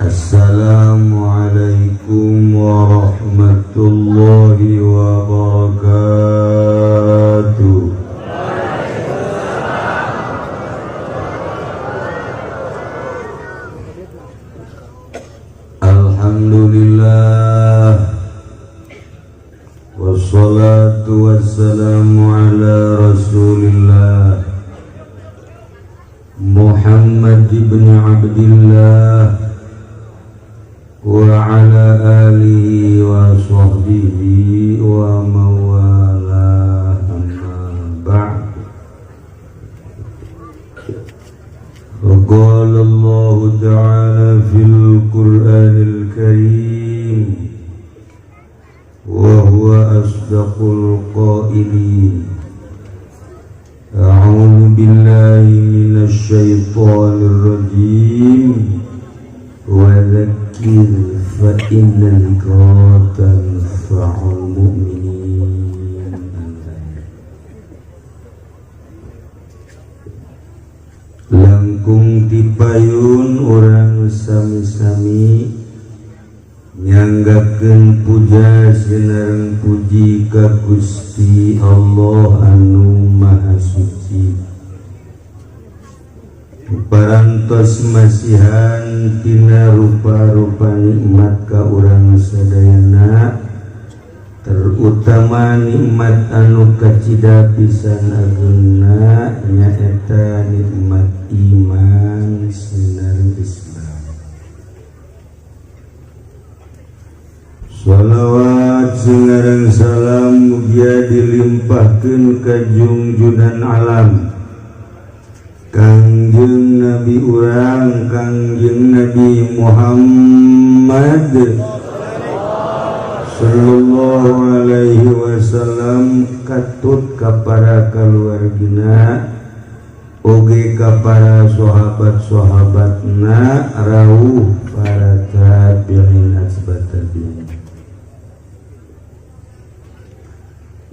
Assalamualaikum warahmatullahi wabarakatuh. Alhamdulillah, wassalatu wassalamu ala rasulillah Muhammad ibn Abdillah wa ala alihi wa sahbihi wa mawala, amma ba'd. Qala Allah ta'ala fil Qur'anil Karim wa huwa asdaqul qailin. A'udzu billahi minasy syaithanir rajim. Wa dzakir fa innal dzikra tanfa'ul mu'minin. Langkung dipayun urang sami-sami nyanggakeun puja sinareng puji ka Gusti Allah anu Maha Suci. Parantos masihan tina rupa-rupa nikmat ka urang sadayana, terutama nikmat anu kacida pisan ageuna nyaeta nikmat iman sinareng Islam. Shalawat singareng salam mugia dilimpahkeun ka junjunan alam Kangjeng Nabi urang Kangjeng Nabi Muhammad sallallahu alaihi wasallam, katut ka para kaluargina oge ka para sahabat-sahabatna rawuh para tabi'in asbat tabi'in.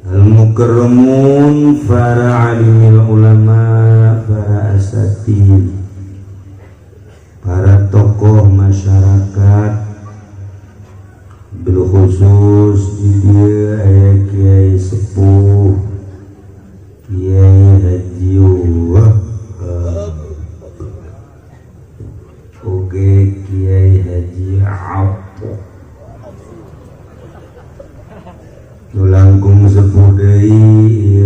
Al-mukarramun para alimil ulama, para asatid, para tokoh masyarakat, bil khusus di dia aya Kiai Sepuh Kiai Haji oge Kiai Haji Apo nu langkung sepuh deui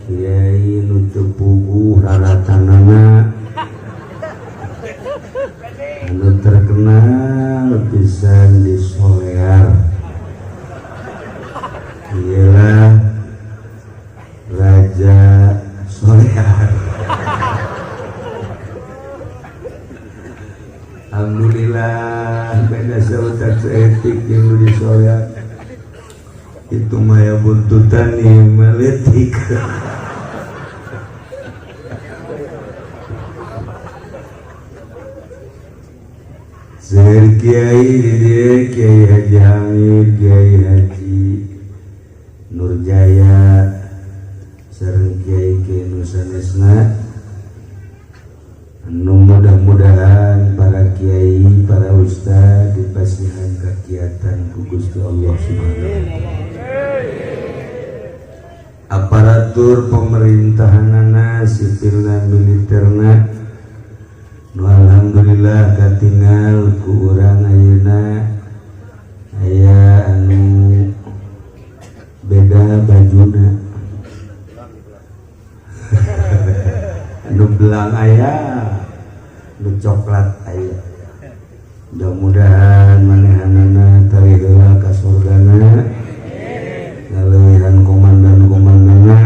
Kiai nu teu puguh raratanana anu terkenal pisan di Solear ialah Raja Solear. Alhamdulillah beda sautak seetik yang di Solear itu maya buntutan nih meletik. Sehir Kiai di dia Kiai Haji Hamid, Kiai Haji Nurjaya, sareng Kiai Kiai Nusanesna. Anu mudah-mudahan para kiai, para ustad dipasihan kegiatan ku Gusti Allah Subhanahu wa taala. Aparatur pemerintahanana, sipilna, militerna, nu alhamdulillah katingal ku urang ayeuna aya anu beda bajuna anu belang aya, nu coklat aya. Mudah-mudahan manehanana tari heula ka surgana, ngaleuwihan komandan-komandanna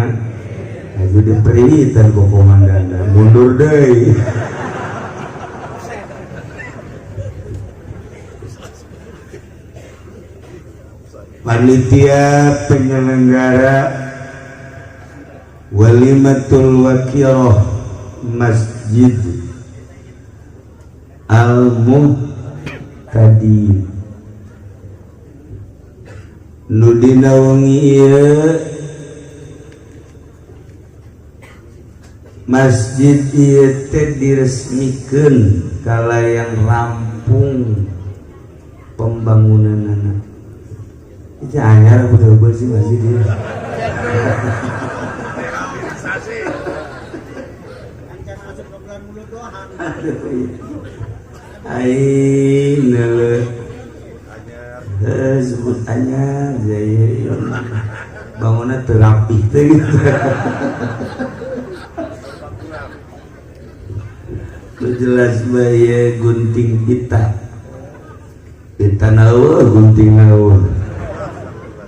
aju diperitan ku komandanna mundur deui. Panitia penyelenggara Walimatul Wakirah Masjid Al-Muhtadi nu dina wengi ieu masjid ieu teh diresmikeun ka layang Lampung pembangunan anak itu anyar betul-betul sih masih dia sebut anyar jaya bangunan terapi gitu jelas bayi gunting pita nawa gunting nawa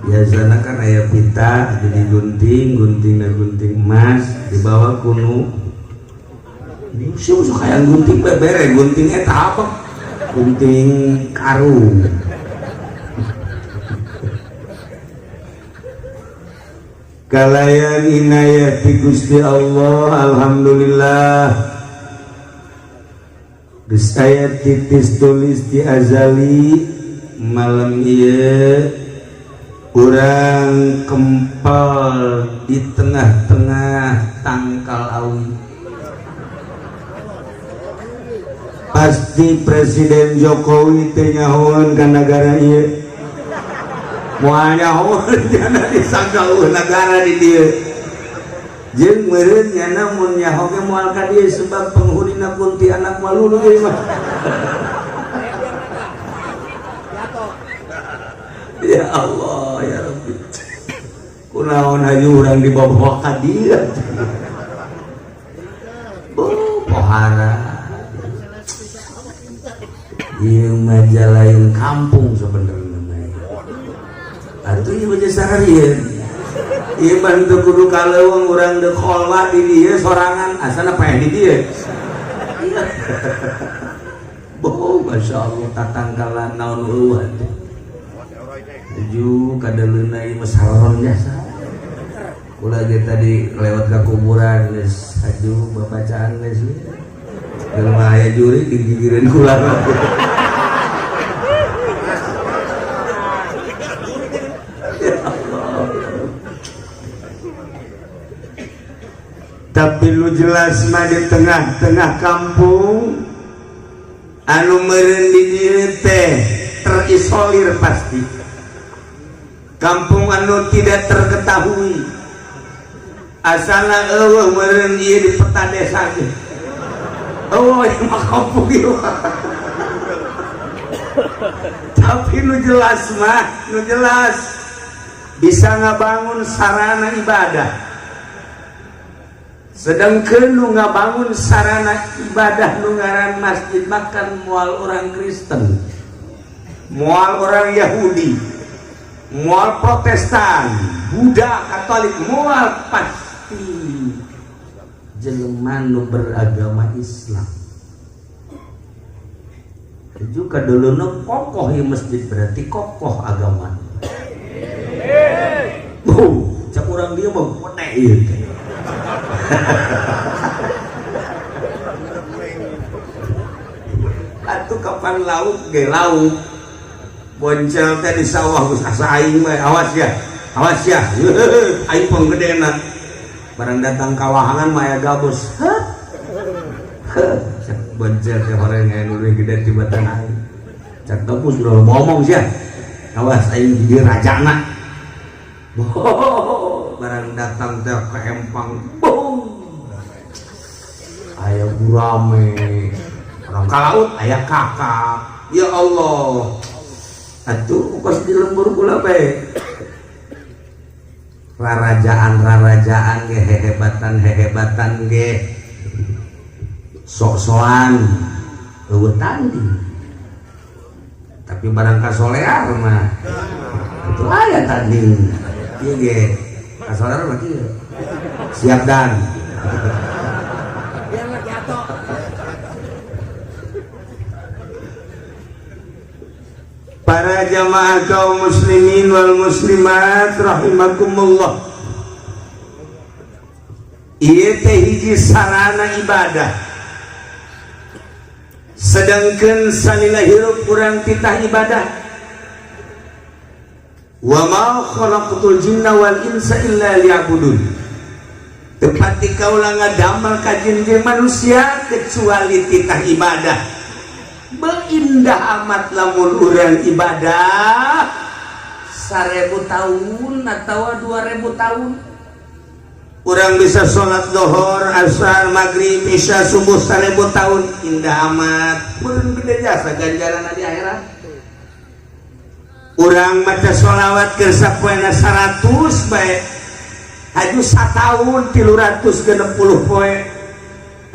biasanya kan ayah pita jadi gunting emas dibawa kuno siapa suka yang gunting bere guntingnya apa gunting karung kalayan inayati Gusti Allah alhamdulillah geus aya titis tulis di azali malam ieu urang kempal di tengah-tengah tangkal awi pasti Presiden Jokowi teh nyahoan ka negara ieu moal nyahoan dina disanggaeuh negara di dieu jeung meureun nya mun nyaho ge moal ka dieu sebab penghunina Kuntilanak malulu ge mah ya Allah ya Rabbi kunaon hayu urang dibawa ka dieu pohara ieu majalah lain kampung sebenarnya atuh ieu bae sararieun ieu bantu kudu kaleuweung urang deuk kholwa di dieu sorangan asana paeh di dieu boh masyaallah tatangkalan naon eueuh tuju kadaleuna ieu masaron jasa kula ge tadi lewat ka kuburan geus aju babacaan geus kalau aya juri digigireun kula tapi lu jelas mah di tengah-tengah kampung anu meureun di dieu teh terisolir pasti kampung anu tidak terketahui asalna eueuh meureun ieu di peta desa ge eueuh mah kampung ieu tapi nu jelas mah nu jelas bisa ngabangun sarana ibadah sedangkan nu ngabangun sarana ibadah nu ngaran masjid makan moal orang Kristen moal orang Yahudi moal Protestan Buddha Katolik moal pasti jelema nu beragama Islam juga dulu kokoh ya masjid berarti kokoh agama cak orang dia mau kone atuh kapan lauk ge lauk boncel teh di sawah geus asa aing mah awas ya aing penggedena barang datang kawahangan mah aya gabus boncel teh horeng aya nu gede di batang aing cak gabus udah ngomong sia awas aing jadi rajana barang datang teh ke empang aya gurame orang kalaut aya kakak ya Allah atuh kos di lembur kula bae rarajaan ge hehebatan ge sok-sokan eueuh tanding tapi barang kasolear mah itu aya tanding ieu ge kasolear mah kieu siap dan para jamaah kaum muslimin wal muslimat rahimakumullah ieu teh hiji sarana ibadah sedangkan salila hirup urang titah ibadah wa ma khalaqtul jinna wal insa illa liya'budun tepati kaula ngadamal ka jin jeung manusia kecuali titah ibadah beuh indah amat lamun urang ibadah 1000 tahun atau 2000 tahun. Urang bisa sholat dohor, asar, maghrib, isya, subuh 1000 tahun, indah amat. Urang gede jasa ganjaran di akhirat. Urang maca sholawat ke sapoena 100 bae. Haju satahun 360 poe.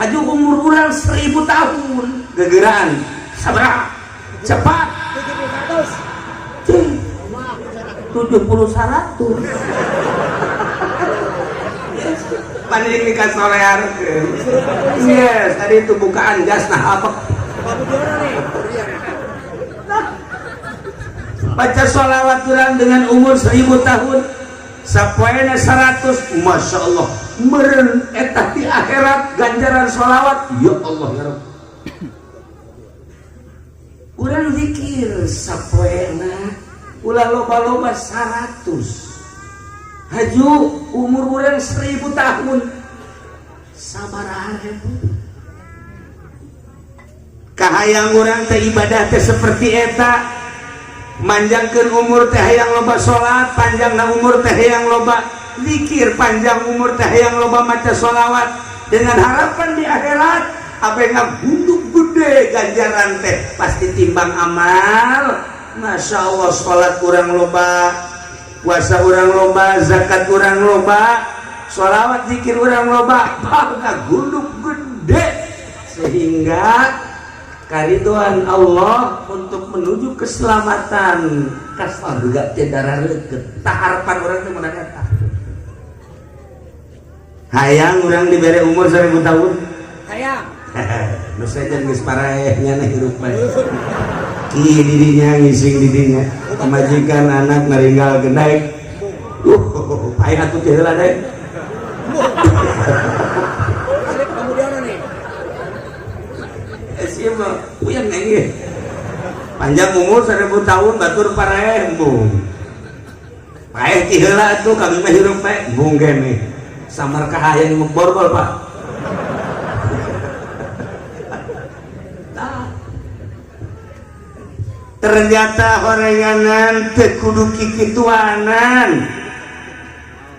Haju umur urang 1000 tahun. Gegeran, sabaraha? Cepat. 70 100. Paling nikah solear. Yes, tadi itu bukaan gas nah apa? Baca sholawat urang dengan umur 1000 tahun. Sapoena 100, masya Allah. Meren etah di akhirat ganjaran sholawat. Ya Allah ya Rabb. Urang zikir sapoena ulah loba-loba 100. Haju umur urang 1000 tahun. Sabaraha ribu. Kahayang urang teh ibadah teh seperti eta. Manjangkeun umur teh hayang loba salat, panjangna umur teh hayang loba zikir, panjang umur teh hayang loba maca sholawat dengan harapan di akhirat abengang hunduk gede ganjaran teh pasti timbang amal. Masya Allah, sholat kurang loba, puasa kurang loba, zakat kurang loba, sholawat zikir kurang loba, bangga gunduk gede sehingga karidoan Allah untuk menuju keselamatan kasar juga tidak rareukeut tah harapan urang teh mun eta. Hayang urang dibere umur 1000 tahun. Hayang. Nu sajen geus paraeh nyana hirup bae. Ki didinya ngising didinya. Pamajikan anak naringgal genaik. Paeh atuh teh heula deui. Puyang nggih. Panjang umur 1000 tahun batur paraeh embung. Paeh ti heula atuh kami mah hirup bae embung gene. Samar kahayang memborgol Pak. Ternyata horenganan teu kudu kikituanan.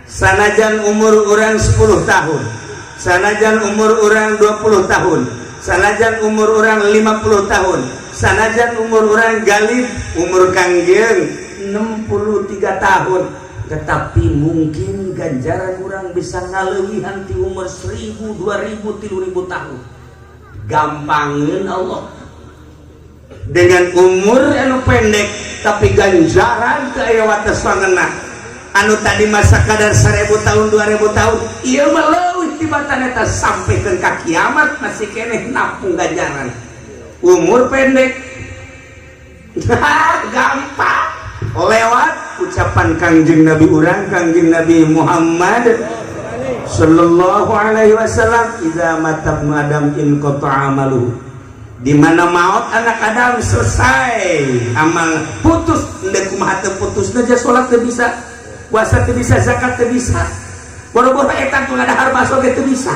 Sanajan umur urang 10 tahun, sanajan umur urang 20 tahun, sanajan umur urang 50 tahun, sanajan umur urang galib umur kangjeng 63 tahun, tetapi mungkin ganjaran urang bisa ngaleuwihan ti umur 1000, 2000, 3000 tahun. Gampangeun Allah. Dengan umur anu pendek tapi ganjaran teu aya watesanna. Anu tadi masa kadar 1000 tahun 2000 tahun ieu mah leuwih tibatan eta sampeikeun ka kiamat masih keneh nampung ganjaran. Umur pendek gampang lewat ucapan Kangjeng Nabi urang Kangjeng Nabi Muhammad sallallahu alaihi wasallam, idza mata adam in qata'a amaluhu. Di mana maut anak Adam selesai amal putus, ndek kumaha teu putusna ja salat teu bisa, puasa teu bisa, zakat teu bisa, boro-boro eta teu ngadahar baso ge teu bisa.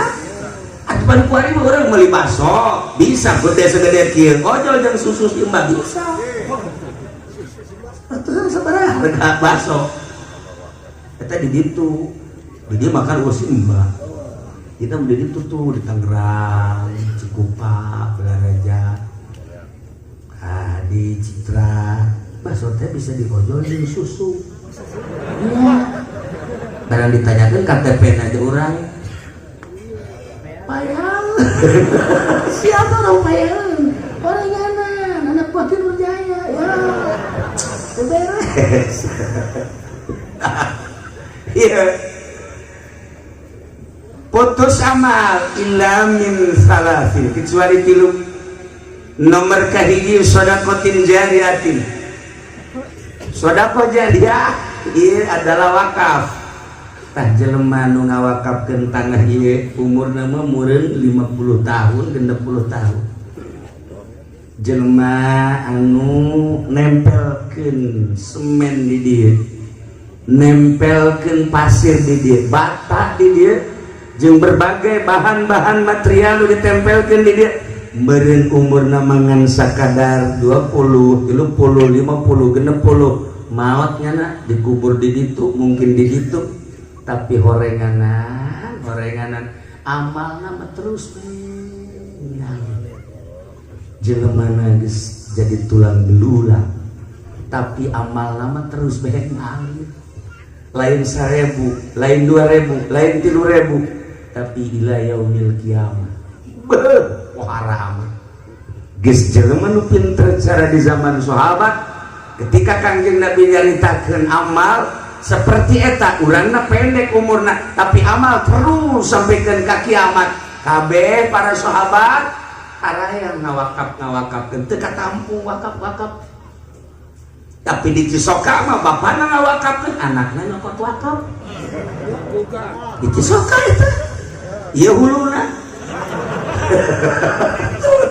Atupan kuari mah urang meuli baso bisa gede segede kieu, ojol jeung susu imba bisa. Atuh sabaraha harga baso eta di ditu, di dieu makan uus imba. Kita menjadi itu tuh di Tangerang, Cikupa, Belaraja, di Citra, bakso teh bisa diojol dengan susu. Iya. Barang ditanyakan KTP aja orang. Payang. Siapa orang payang? Orang Yanan, anak Wakil Nurjaya. Ya, beres. Iya. Putus amal illa min salasin, kecuali tilu. Nomor kahiji sodakotin jariatin. Sodako jariah ieu adalah wakaf. Tah jelema nu ngawakafkeun tanah ieu umurna mah meureun 50 tahun 60 tahun. Jelema anu nempelkeun semen di dieu, nempelkeun pasir di dieu, bata di dieu, jeung berbagai bahan-bahan material ditempelkeun di dia meureun umurna mangan sakadar 20, 30, 50, 60 maot nyana dikubur di ditu, mungkin di ditu, tapi horenganan amalna mah terus jelema geus jadi tulang belulang, tapi amalna mah terus ngalir. Lain 1000, lain 2000, lain 3000, tapi ila yaumil kiamah wahara amat geus jelema nu pinter cara di zaman sahabat ketika Kangjeng Nabi nyaritakeun amal seperti eta, urangna pendek umurna tapi amal terus sampaikan ke kiamat. Kabeh para sahabat arayang ngawakaf teu katampung wakaf, tapi di Cisoka mah bapana ngawakafkeun, anakna nyokot wakaf di Cisoka eta ieu huluna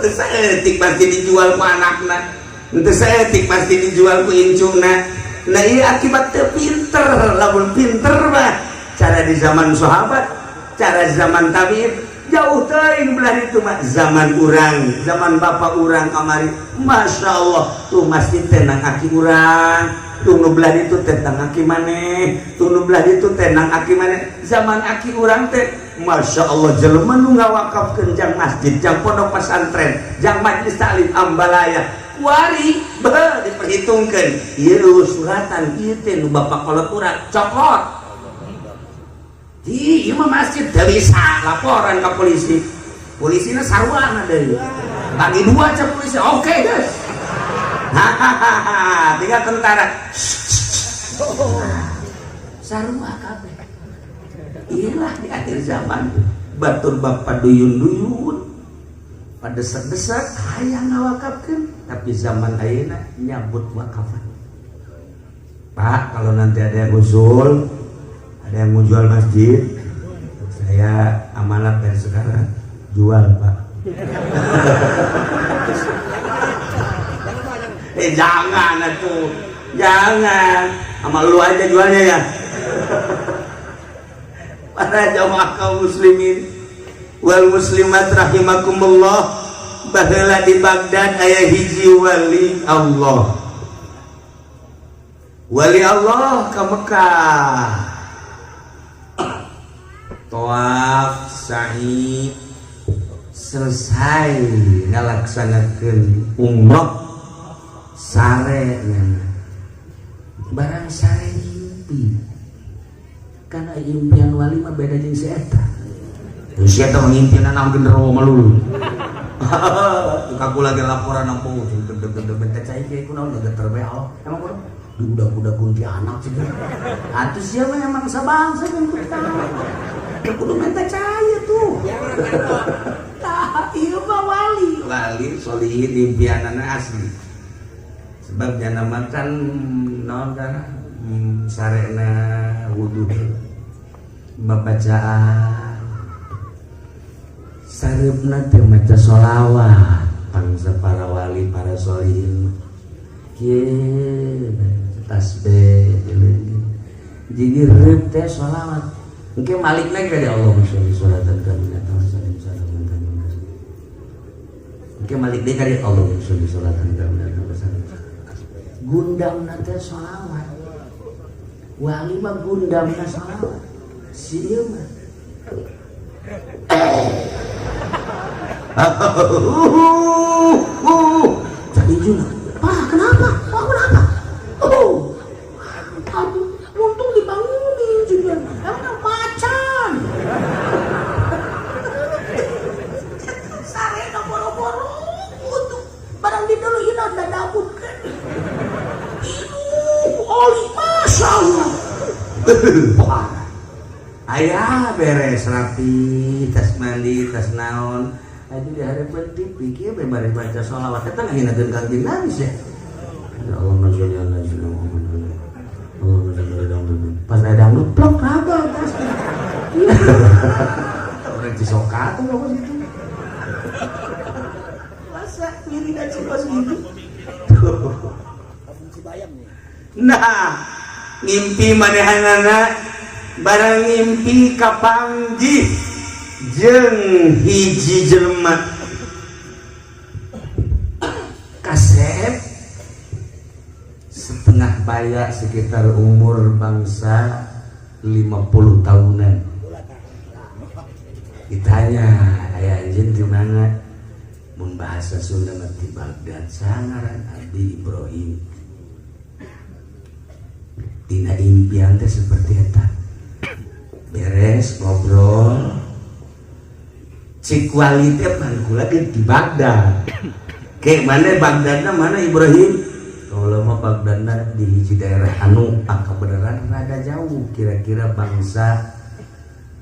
teu saeutik pasti dijual ku anakna, teu saeutik pasti dijual ku incungna. Nah iya akibat teu pinter. Lamun pinter mah cara di zaman sahabat, cara zaman tabi'in jauh teuing belah itu mah. Zaman urang, zaman bapak urang kamari, masya Allah tuh masjid tenang aki urang, tuh nu belah itu tentang aki maneh, tuh nu belah itu tenang aki maneh. Zaman aki urang teh masya Allah jelema nu ngawakafkeun jang masjid, jang pondok pesantren, jang majelis taklim ambalaya wari beuh diperhitungkeun ieu suratan ieu teh nu bapak kolot urang cokot di ieu mah masjid teu bisa laporan ka polisi, polisina sarwana deui bagi dua ca polisi oke guys hahaha tiga tentara sarua kabeh. Inilah di akhir zaman batur bapak duyun-duyun pada desak-desak hayang ngawakafkeun, tapi zaman ayeuna nyabut wakafan. Pak, kalau nanti ada yang usul, ada yang mau jual masjid, saya amanat dari sekarang jual, Pak. Jangan atuh, jangan, sama lu aja jualnya ya. Para jamaah kaum muslimin wal muslimat rahimakumullah, baheula di Baghdad aya hiji wali Allah ka Mekah tawaf sa'i selesai ngalaksanakeun umrah sare barang sare mimpi. Karena impian wali mah beda jeung si eta. Si eta mah impian naon genderuwo malulu. Kaku lagi laporan nang pung gede-gede bentek cai kieu kunaon geter we Allah. Emang kudu budak-budak kuntilanak sih. Atuh sia mah emang sabangsa jeung kita. Kudu minta cai tuh. Tah ieu mah wali. Wali solihin impianana asli. Sebab jana makan naon kana sarena wudu babacaan sareupna teh maca sholawat pangsa para wali para sholihin kieu tasbih jadi reup teh sholawat engke malik lagi dari Allahumma sholli sholatan kamilatan wa sallim salaman kamilatan engke malik deui dari Allahumma sholli sholatan kamilatan wa sallim gundamna teh sholawat wali mah gundamna sholawat si ieu mah jadi juna Pak kenapa? Pak kenapa? Aduh untung dibangunin juga emang macan sarena boro-boro untuk barang di dulu ini ada dabut kan oli masya Allah ayah beres rapi tas mandi tas naon aduh di hadapan TV kieu bari baca sholawat eta ngahinakeun Kangjeng Nabi ya Allahumma sholli ala sayyidina Muhammad Allahumma sholli ala Muhammad pas ada dangdut plok kagak tas orang Cisoka tuh apa gitu masa ngiri dan cilos gitu nah ngimpi manehanana barang ngimpi kapanggih jeung hiji jelema Asep setengah baya sekitar umur bangsa 50 tahunan. Ditanya, ayah anjing di mana? Mun bahasa Sunda di Baghdad, sangaran Abdi Ibrahim. Dina impian teh seperti eta. Beres ngobrol, cik wali teh pangkula di Baghdad. Kayak mana Baghdadna mana Ibrahim? Kalau mah Baghdadna di hiji daerah anu angka beneran rada jauh, kira-kira bangsa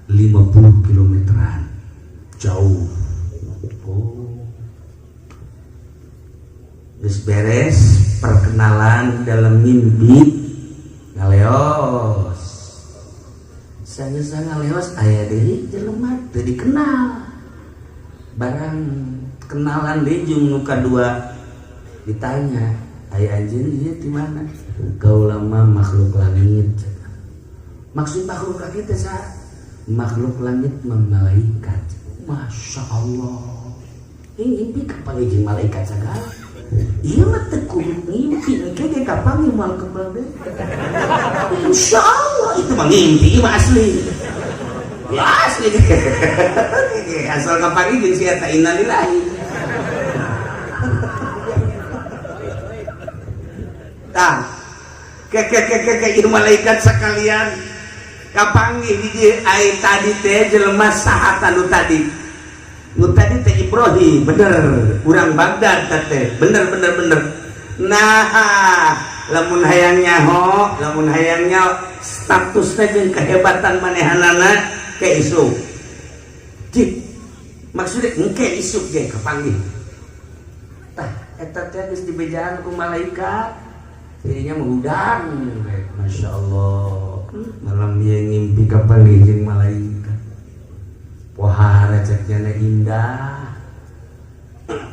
50 kilometeran jauh. Oh, beres perkenalan dalam mimpi ngaleos. Saya ngaleos aya deui jelema teu dikenal. Barang kenalan deui jeung nu kadua ditanya, "Aya anjeun ieu di mana?" "Kaula mah makhluk langit." Maksud makhluk langit teh saha? Makhluk langit mah malaikat. Masya Allah. Ini mimpi kapan jeung malaikat sagala? Iya mah teu mimpi, engke kapan moal kembal deh. Insya Allah itu mah mimpi mah asli. Ya asli. Asal kapan jeung sia ta innalillahi. Tah. Ke malaikat sekalian. Kapanggih hiji ai tadi teh jelema saha tanu tadi? Nu tadi teh Ibrahim, bener. Urang Baghdad teh, bener. Nah, lamun hayang nyaho statusna jeung kehebatan manehanana ke isu. Cik, maksudnya engke isu ge kapanggih. Tah, eta teh geus dibejaan ku malaikat. Jadinya mengudang, Masya Allah. Malam dia ngimpi kapanggih jeung malaikat. Pohara ceknya indah.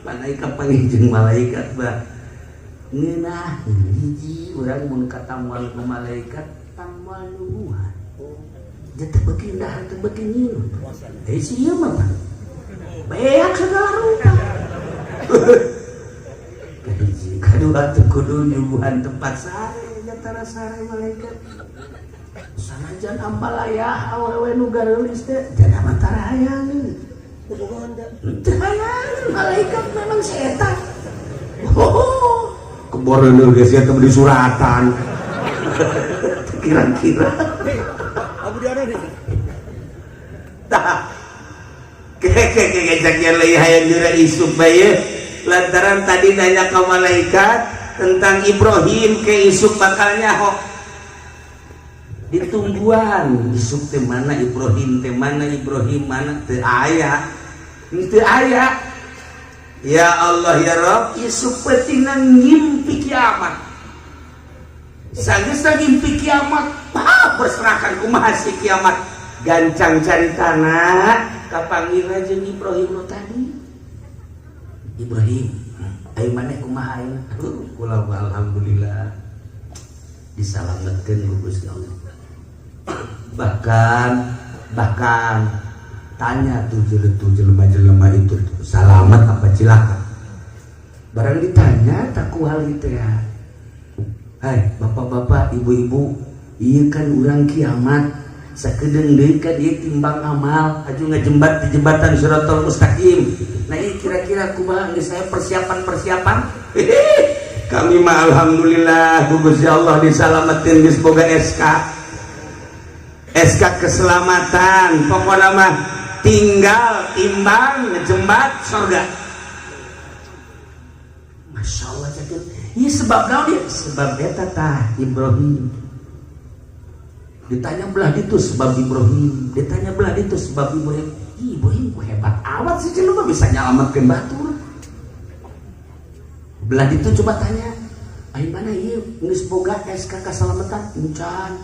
Malaikat panggih jeung malaikat bah. Ngeunah hiji urang mun katamuan ku malaikat tamuan nubuhan. Jatuh beuki indah teu beuki nyiun. Si ieu mah beak segala rupa. Kahiji kadua teu kudu nyuguhan tempat sare jatara sare malaikat. Sanajan ampalaya awewe nu gareulis teh jangan mata hayang. Teu hayang malaikat memang setan. Oh, keboreuneuh geus eta di suratan. Kira-kira. Abu Diana nih. Tah. Keke leuy hayang dira isuk bae lantaran tadi nanya ka malaikat tentang Ibrahim ke isuk bakal nyaho. Ditungguan isuk teh mana Ibrahim mana teu aya. Ya Allah ya Rabb, isuk peutingna ngimpi kiamat. Sageus ngimpi kiamat, berserahkan kumaha si kiamat. Gancang caritana kapanggilna jeung Ibrahim nu tadi. Ibrahim, aya maneh kumaha ayeuna? Kula alhamdulillah disalametkeun ku Gusti Allah. Bahkan tanya tuh jelema itu selamat apa cilaka. Barang ditanya tak kuhal gitu ya. Hai bapak-bapak, ibu-ibu, iya kan urang kiamat sakedeung deui ka dieu timbang amal aju ngajembat di jembatan Shiratal Mustaqim. Nah ini kira-kira kumaha geus saya persiapan? Kami mah alhamdulillah ku Gusti Allah disalametkeun geus boga SK keselamatan, pokoknya mah tinggal timbang ngejembat surga. Masya Allah cakep. Ini sebab naon dia? Sebab eta tah Ibrahim. Ditanya belah itu sebab Ibrahim. Ditanya belah itu sebab Ibrahim. Ibrahim ku hebat awat sih jelema bisa nyalametkeun batur. Belah itu coba tanya, "Ai mana ieu geus boga SK keselamatan?" Encan.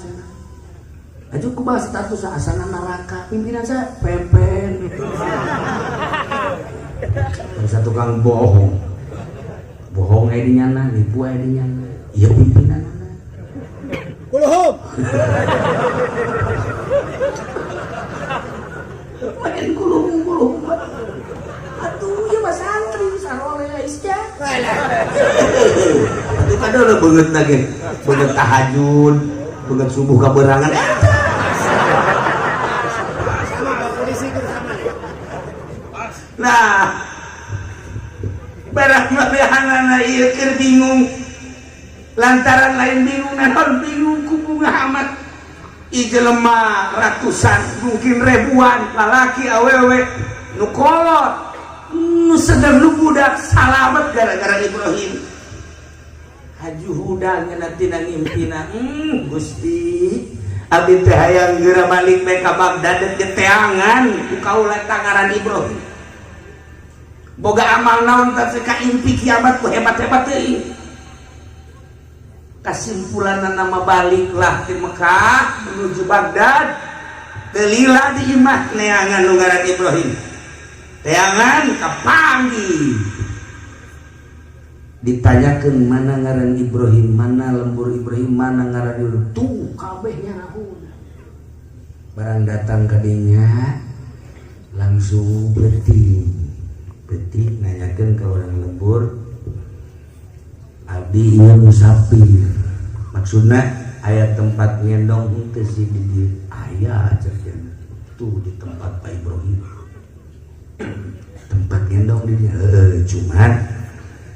Aju kumaha status asana neraka, pimpinan saya pepen. Ada tukang bohong aya di nyana, nipu aya di nyana. Ieu pimpinanna. Kulhum. Main kulhum. Atuh ieu mah santri sarole isja. Tapi kadang udah banget lagi, banget tahajud, banget subuh kaberangan. Nah, barang malihanana ieu keur bingung. Lantaran lain bingung, naon bingung ku Bunga Ahmad. I jelema ratusan, mungkin ribuan lalaki awewe nu kolot, nu sedang nu budak salamet gara-gara Ibrahim. Haji Huda ngeunatina ngimpina, Gusti, abdi teh hayang geura balik bae ka Bagdad teh teangan ku kaula tangaran Ibrahim. Boga amal naon teh ka impi kiamat ku hebat-hebat teuing. Kesimpulan nama baliklah di Mekah menuju Baghdad, telila di imah neangan nu ngaran Ibrahim, teangan kapanggih ditanyakan mana ngaran Ibrahim, mana lembur Ibrahim, mana ngaran Ibrahim, tuh kabehnya nahun. Barang datang ke dinya langsung betik nanyakan ke orang lembur, abdi ieu musafir, maksudna aya tempat ngendong henteu si di dieu aya cenah tuh di tempat Pak Ibrahim. Tempat ngendong di dieu cuman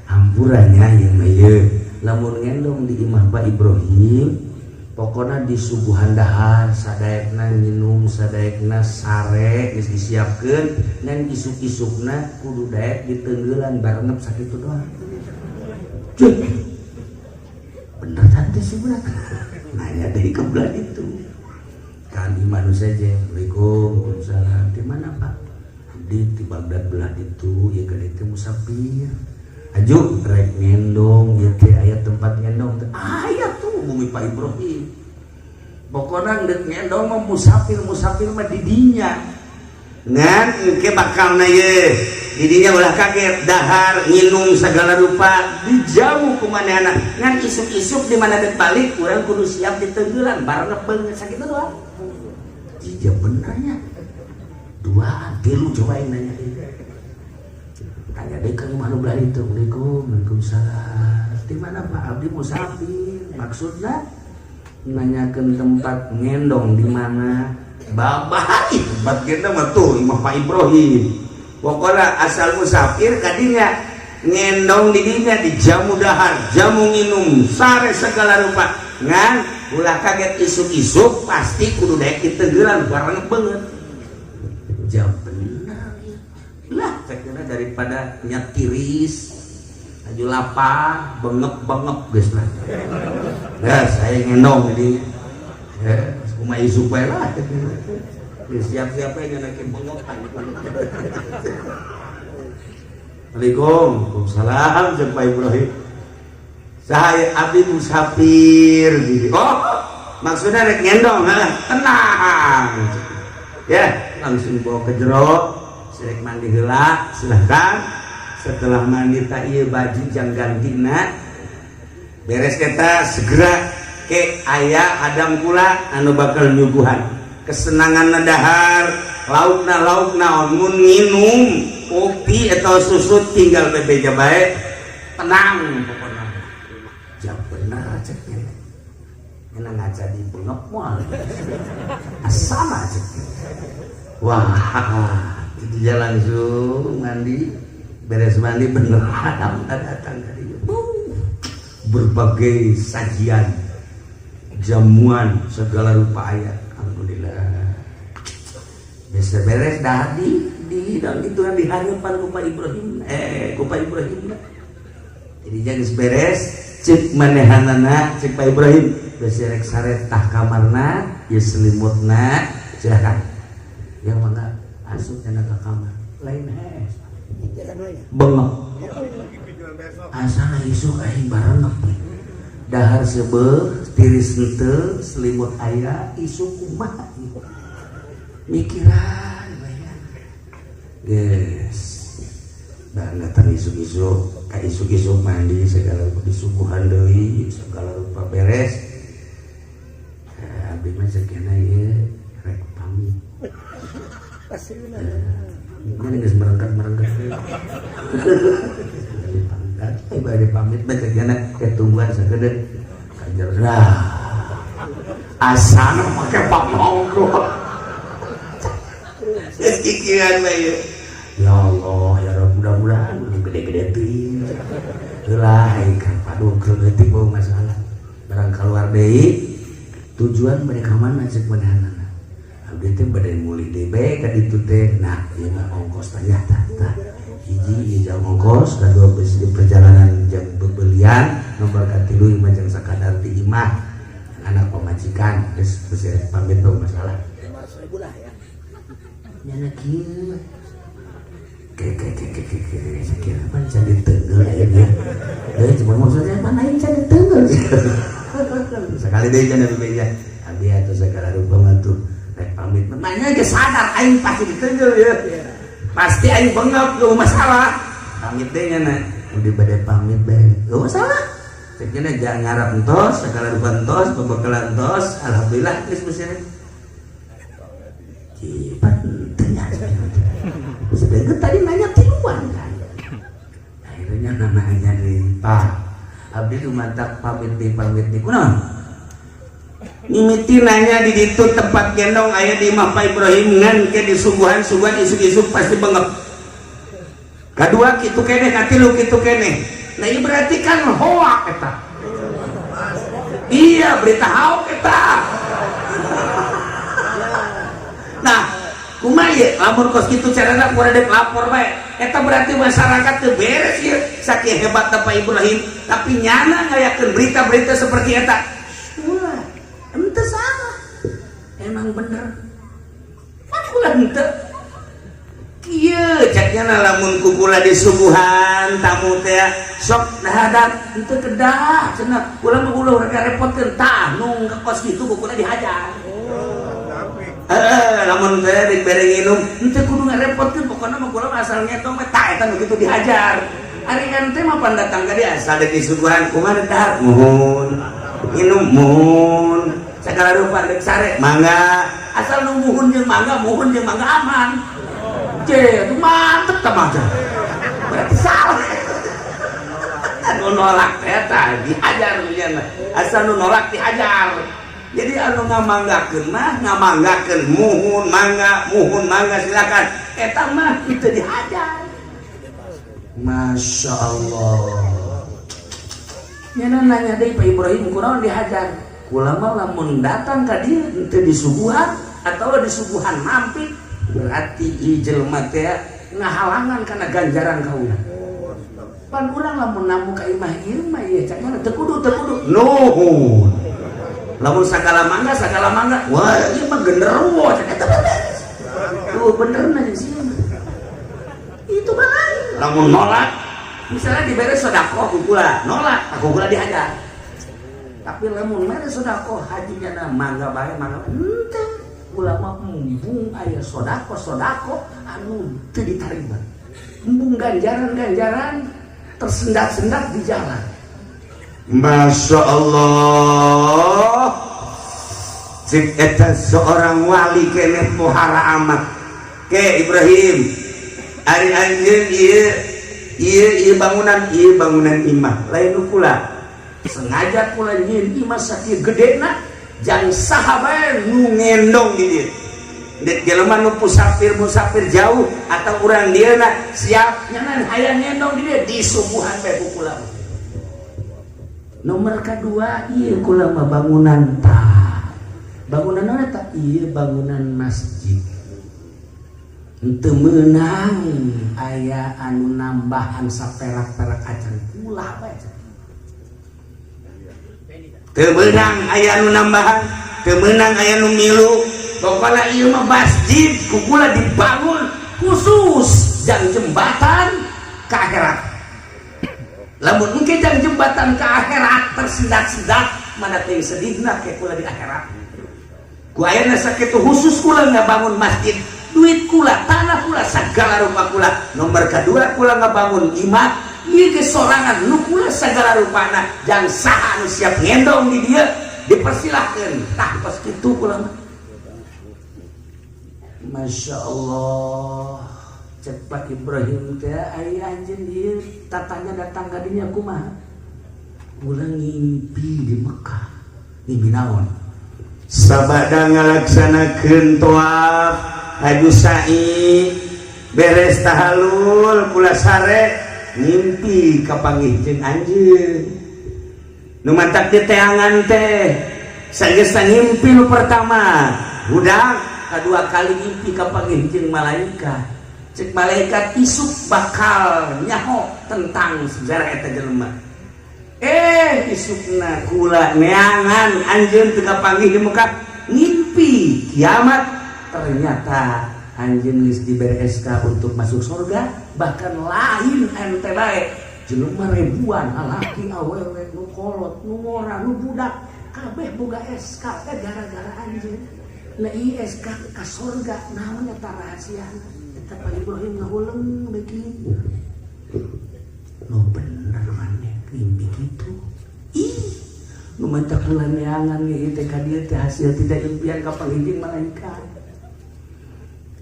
hampurannya yang ieu lamun ngendong di imah Pak Ibrahim pokokna di subuhan dahar sadaekna nginum sadaekna sare geus disiapkeun ngan isuk-isukna kudu daek diteunggelan barenep sakitu doang. Cuk, bener tante sih berat. Nanya dari kebelah itu. Kami manusia aja. Assalamualaikum, waalaikumsalam. Di mana Pak? Di Baghdad belah itu. Ya kan itu musafir. Aju, rek ngendong. Ya ke ayat tempat ngendong. Ayat tuh bumi Pak Ibrahim. Pokoknya nggak ngendong mau musafir mah didinya. Ngan ke bakal na ye. Didinya ulah kaget dahar nginum segala rupa dijamu ku manehna ngan isuk-isuk di mana dek balik urang kudu siap ditenggelan bareng beungeut sakitu doang. Iya benernya. Dua tilu cobain nanya deui. Tanya deui ka imah nu belah itu. Waalaikumsalam. Di mana Pak abdi musafir? Maksudna nanyakeun tempat ngendong di mana? Babah tempat kita mah tuh imah Pak Ibrahim. Pokoknya asal musafir kadinya ngendong di dinya di jamu dahar, jamu minum, sare segala rupa. Ngan ulah kaget isuk-isuk pasti kudu daek ditenggelan bareng banget. Jam benar ya. Lah cekna daripada nyat tiris, aju lapar, bengep-bengep geus lah. Ya saya ngendong di ya, kumaha isuk bae lah. Siap-siap aja nanti bengokan. Waalaikumsalam Pak Ibrahim. Saya abdi musafir gitu. Oh, maksudnya rek ngendong, tenang. Ya, langsung bawa ke jero, sirek mandi heula, silahkan. Setelah mandi tak ieu baju jang gantina. Beres kita segera ke aya adam kula anu bakal nyuguhan. Kesenangan dahar laukna mun nginum kopi atau susu tinggal bebeja bae tenang pokoknya jam benar ceknya enak ngaca di bengep moal asama ceknya wah jadi langsung mandi beres mandi bener datang dari berbagai sajian jamuan segala rupa ayat. Alhamdulillah beres dah di dalam itu kan diharapan ku Pak Ibrahim ku Pak Ibrahim jadi jangan beres cek manehanana cek Pak Ibrahim beserek saret tah kamarna ya selimutna silakan yang mana asup dana ke kamar lain bengep asal isuk aing bareng dahar sebeuh tiris henteu selimut aya isuk kumaha mikiran banyak yes dan datang isuk-isuk ka isuk-isuk mandi segala disuguhan deui segala rupa beres abdi mah sakena ieu rek pamit mungkin geus merengket bade pamit bae jana ketungguan sakedeuk kajerah asana make pamonggo kikiran bae ya Allah ya Rabb mudah-mudahan gede-gede teuing heula kan paduh kreutik bae masalah barang keluar deui tujuan mereka mana cek benehanana abdi teh bade muli deui bae ka ditu teh nah ieu mah ongkos tanya tah hiji jam ongkos kadua di perjalanan jam bebelian nomor katilu majang sakadar di imah anak pemajikan geus pamit bae masalah 500.000 lah ya nyana kieu sakira pan jadi teungeul aya dia cuma maksudnya mana yang jadi teungeul sekali deui cenah bebeja abdi atuh sagala rupa mah tuh rek pamit namanya ge sadar aing pasti diteungeul ya pasti aing bengap gak masalah pamit deh nyana udah bade pamit deh gak masalah sekiranya jangan ngarap entos segala rupa entos pembekalan entos alhamdulillah geus meuseureun cipat ternyata sedangkan tadi nanya tiluan kan akhirnya namanya deui Pak abdi dumadak pamit di kunaon mimiti nanya di ditu tempat gendong aya di imah Pak Ibrahim ngan ke di subuhan-subuhan isuk-isuk pasti bengep kadua kitu keneh katilu kitu keneh nah ini berarti kan hoak eta iya berita hoak eta nah kumaha ye lamun kos kitu carana kuredek lapor bae eta berarti masyarakat teu beres ieu saking hebatna Pak Ibrahim tapi nyana ngayakeun berita-berita seperti eta ente salah emang bener aku lah ente kieu caknya lamun kukula di subuhan tamu teh sok dahadat ente kedah cenah ulah mah ulah rek repotkeun tah nu ngekos kitu kukula dihajar lamun teh rek bere nginum ente kudu ngarepotkeun pokona mah kula asal ngetong mah tah eta nu kitu dihajar ari ente mah pan datang ka dia asal di subuhan kumaha dahar muhun minum muhun segala rupa dek sare mangga asal nungguhun jeung mangga aman itu mantep tamaja berarti salah anu nolak eta dihajar nya asal nu nolak dihajar jadi anu ngamanggakeun mah ngamanggakeun muhun mangga silakan eta mah itu dihajar Masya Allah nyana nanya deui Pak Ibrahim kunaon dihajar ulama lamun datang ka dieu teu disuguhan atau disuguhan mampir berarti ieu jelema teh ngahalangan kana ganjaran kaula. Pan urang lamun namu ka imah ieu mah ieu cak mana teu kudu nuhun. Lamun sagala mangga wah ieu mah genderuwo cak eta beres. Tuh benerna jeung sieun. Itu mah lain. Lamun nolak misalnya dibere sedekah kukula nolak aku kula dihajar. Tapi lamun mere sodako hajinya na mangga bae ente ulama embung aya sodako anu teu ditarima embung ganjaran tersendat-sendat di jalan Masya Allah cik eta seorang wali keneh pohara amat ke Ibrahim ari anjeun ieu bangunan imah lain kula sengaja pula nyin imah sakieu gedena jang saha bae nu ngendong di dieu dek jelema nu musafir jauh atau urang dieuna siap nyanan aya ngendong di dieu disuguhan bae ku kula nomor kedua ieu kula mah bangunan naon eta ieu bangunan masjid henteu meunang aya anu nambahan saperak-perak acan kula bae temenang aya nu nambahan temenang aya nu milu pokoknya ieu mah masjid kukula dibangun khusus jang jembatan ke akhirat lamun engke jang jembatan ke akhirat tersendat-sendat mana teh sedihna ke kula di akhirat ku ayeuna sakitu khusus kula ngabangun masjid duit kula tanah kula sagala rupa kula nomor kedua kula ngabangun imah ieu ge sorangan nu kula sagala rupana jang saha anu siap ngendong di dieu dipersilahkeun tah pas kitu kula Masya Allah cek Pak Ibrahim teh ai anjeun ieu tatanya datang ka dinya kumaha ulah ngimpi di Mekah ngimpi naon sabada ngalaksanakeun tawaf haju sa'i beres tahalul kula sare ngimpi kapanggih jeung anjeun nu mantak di teangan teh sageus ngimpi nu pertama budak kedua kali ngimpi kapanggih jeung malaikat cek malaikat isuk bakal nyaho tentang sejarah eta jelema isukna kula neangan anjeun teu kapanggih di Mekah ngimpi kiamat ternyata anjeun geus dibere SK untuk masuk surga bahkan lain ente bae jelema ribuan lalaki awewe nu kolot nu ngora nu budak kabeh boga SK teh gara-gara anjeun na ieu SK ka surga naon eta rahasiana eta Pak Ibrahim ngahuleung beki nu bener maneh mimpi kitu nu mata kula neangan ieu teh ka dieu teh hasil tidak impian ka panggih malaikat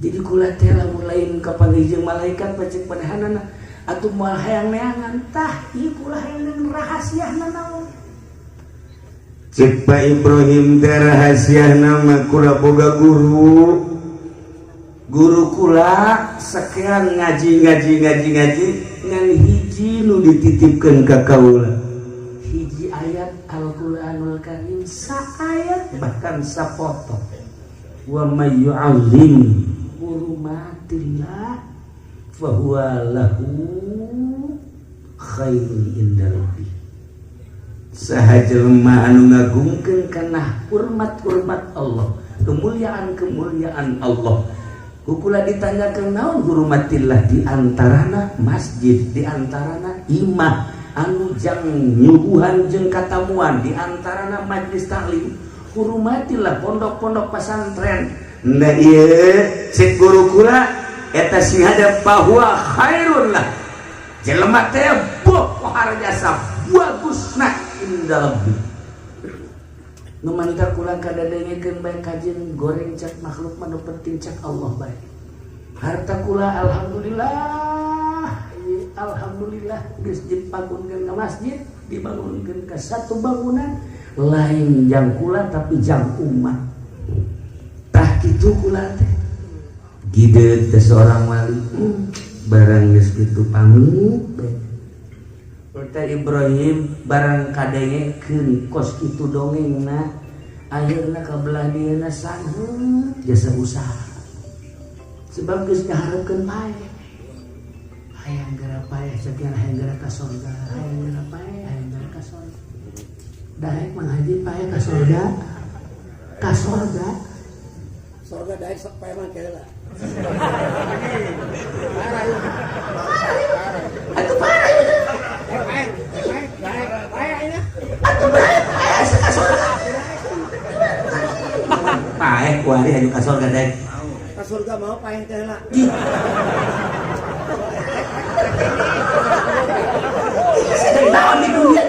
jadi kula teh lamun lain ka panggih malaikat pacek panehanana atuh moal hayang neangan tah ieu kula hayang rahasiana naon cek Pak Ibrahim teh rahasiana mah kula boga guru kula sekian ngaji ngan hiji nu dititipkeun ka kaula hiji ayat Al-Qur'anul Karim saayat bahkan sapoto wa may yu'azzim hurumatillah fa huwa lahu khairun inda rabbih saha jelema anu ngagungkeun kana hormat Allah kemuliaan Allah kukula ditanyakeun naon hurumatillah diantarana masjid diantarana imah anu jang nyuguhan jeung katamuan diantarana majlis taklim hurumatillah pondok-pondok pesantren nah ieu cek guru kula eta sing hadap bahwa khairun lah jelema teh pohar jasa bagusna inda rabbi nu mantar kula kadadengekeun bae kajian goreng cak makhluk mah nu penting cak Allah bae harta kula alhamdulillah geus dibangunkeun ka masjid dibangunkeun ka satu bangunan lain jang kula tapi jang umat tah kitu kula teh gideut teh seorang wali barang geus kitu pamit bae Pak Ibrahim barang kadengekeun kos kitu dongengna akhirna kabelah dieuna sanheun jasa usaha sebab geus ngaharepkeun pae hayang gara pae sakian hayang gara ka surga hayang gara pae hayang gara ka surga daek manghaji pae ka surga surga daek sok pae mah keula atuh parah paeh kuari anu ka surga daek ka surga mau paeh teh heula sedang naon di dunia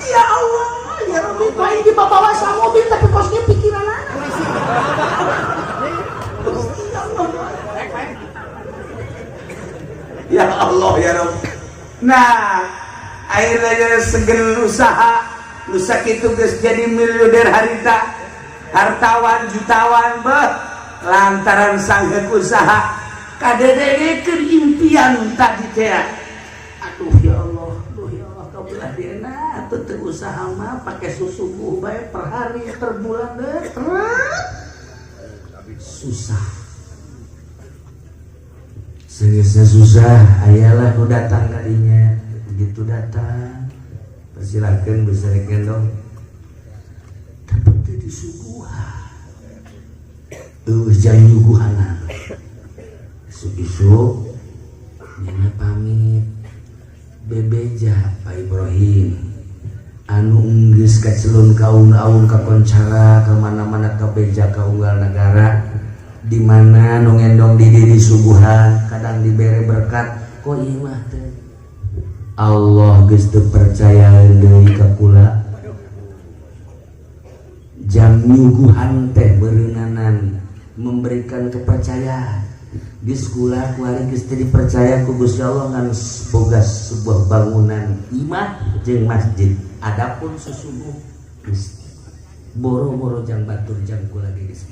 ya Allah ya Rabbi paeh di bawa sama mobil tapi kosnya pikiran ya Allah ya Rabbi nah akhirnya segel usaha nusa kitu geus jadi miliuder harita hartawan jutawan beuh lantaran sanggeuk usaha kadedengekeun impian tadi teh aduh ya Allah kabelah dieuna atuh teu usaha mah pake susubuh bae per hari per bulan deh susah seriusnya susah ayalah nu datang kadinya begitu datang persilakan bisa gendong tapi teu disuguhan jangan nyuguhanan isu-isu dina pamit bebeja Pak Ibrahim anu geus kacelun kaung-aung kakoncara ka mana-mana ka beja ka unggal negara di mana nu ngendong di disuguhan kadang dibere berkat kok ieu mah teh Allah geus teu percaya deui ka kula jam nyuguhan teh beureunanan memberikan kepercayaan di sekolah kuari geus dipercaya ku Gusti Allah ngan boga sebuah bangunan imah jeung masjid. Adapun susubuh geus boro-boro jang batur jang kula geus.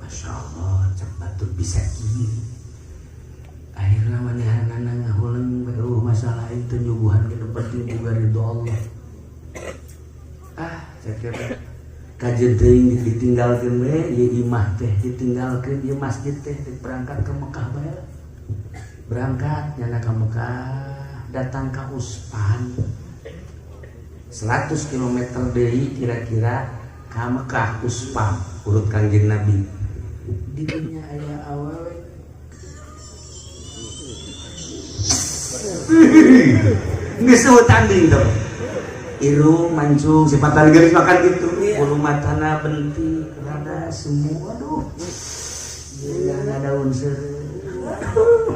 Masya Allah, cak batur bisa kieu. Akhirna manehanana ngahuleung masalah itu nyuguhan ke penting juga ridho Allah. Saya kira kajian teuing ditinggalkeun we ieu imah teh ditinggalkeun ieu masjid teh berangkat ke Mekah bae. Berangkat nyana ka Mekah datang ka Uspan 100 km deui kira-kira ka Mekah Uspan urut Kangjeng Nabi. Di dinya aya awewe geus tanding tuh. Irung mancung sifatan geus makan gitu. Bulu matana benti rada semu. Aduh. Ieu ada daun seureu.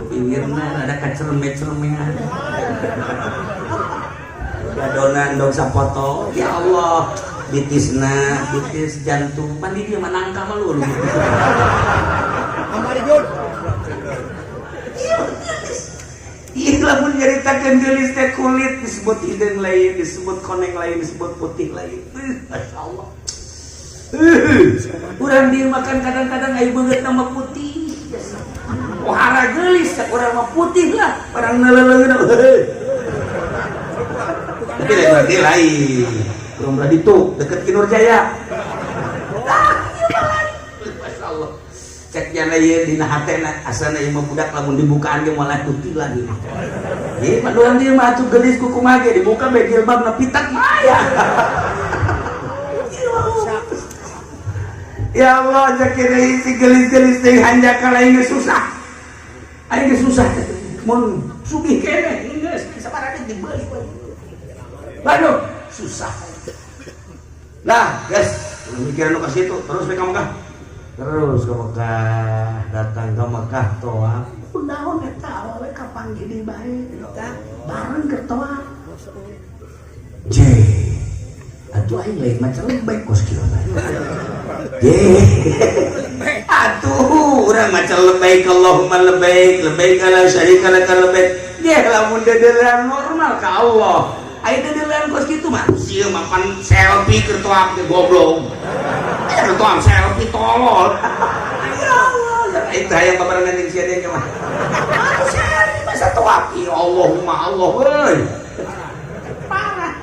Pinggirna ada kacereme-ceremean. Gadonan dong sapoto. Ya Allah, bitisna, bitis jantung. Mandi dia manangka mah lu. Amari Jun. Iya lamun nyaritakeun geulis teh kulit disebut hidung lain, disebut koneng lain, disebut putih lain. Masya Allah. Urang dia makan kadang-kadang aya beungeut nama putih. Pohara geulis urang mah putih lah, barang neuleuleungna. Tapi lain lain. Urang beradi tuh deket Kinur Jaya. Masya Allah. Cek jana ieu dina hatena asana ieu mah budak lamun dibukaan ge malah putih lagi. Ieu paduan dieu mah atuh geulis ku kumaha ge dibuka bae jilbabna pitak maya. Ya Allah cek ieu si geulis-geulis teh hanjaka lain geus susah. Aing geus susah mun sugih keneh geus sabaraha dibeli we. Waduh susah. Nah, guys, mikiran nu ka situ terus we ka Mekah. Terus ke Mekah, datang ke Mekah toa. Kunaon eta awewe kapanggih deui bae eta bareng keur toa. Atuh aing lain macam lebek kos kieu bae. Atuh urang macam lebek Allahumma lebek ala syarika laka lebek. Lamun dedelan normal ka Allah. Aya dedelan kos kitu mah sieun mapan selfie keur toa ge goblok. Ketua selfie tolol. Ya Allah, itu yang kabaran nanti sia dia mah. Selfie masa tuaki Allahumma Allah euy. Parah.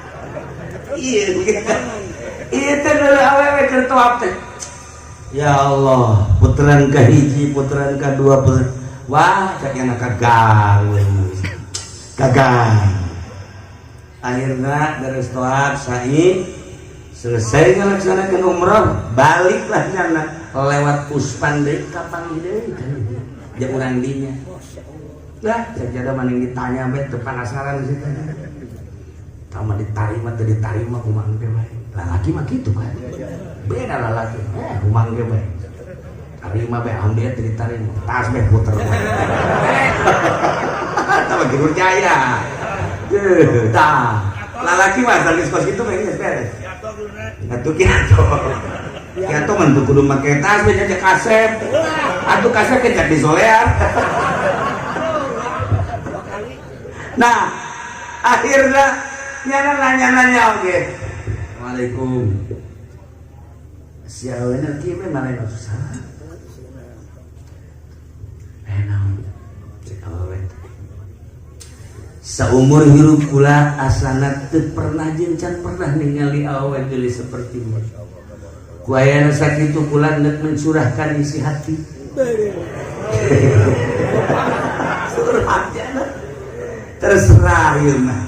Iya teh awewe keur tuak teh. Ya Allah, putaran kahiji, putaran kadua, wah caknya kagang. Kagang. Akhirna beres tuak sa'i selesai ngalaksanakeun umrah baliklah nyana lewat Uspan deui kapanggih deui kan jeung urang dinya. Lah sajada maning ditanya bae teu penasaran situ. Tama ditarima teu ditarima kumaha ge bae. Lalaki mah kitu kan. Beda lalaki. Kumaha ge bae. Tarima bae ambil teu ditarima. Tas bae puter. Tama Kinur Jaya. Tah. Lalaki mah asal diskos kitu bae geus beres. Atuh kiato man tuh kudu make tas we cek kasep. Atuh kasep cek di solear. Nah, akhirnya nyana nanya oge. Waalaikum. Si aweuna kieu mah malah susah. Naon cek awewe. Saumur hirup kula asana teu pernah jeung can pernah ningali awewe geulis seperti ieu. Ku aya sakitu kula neuk mencurahkan isi hati. Surhatna terserah ieu mah.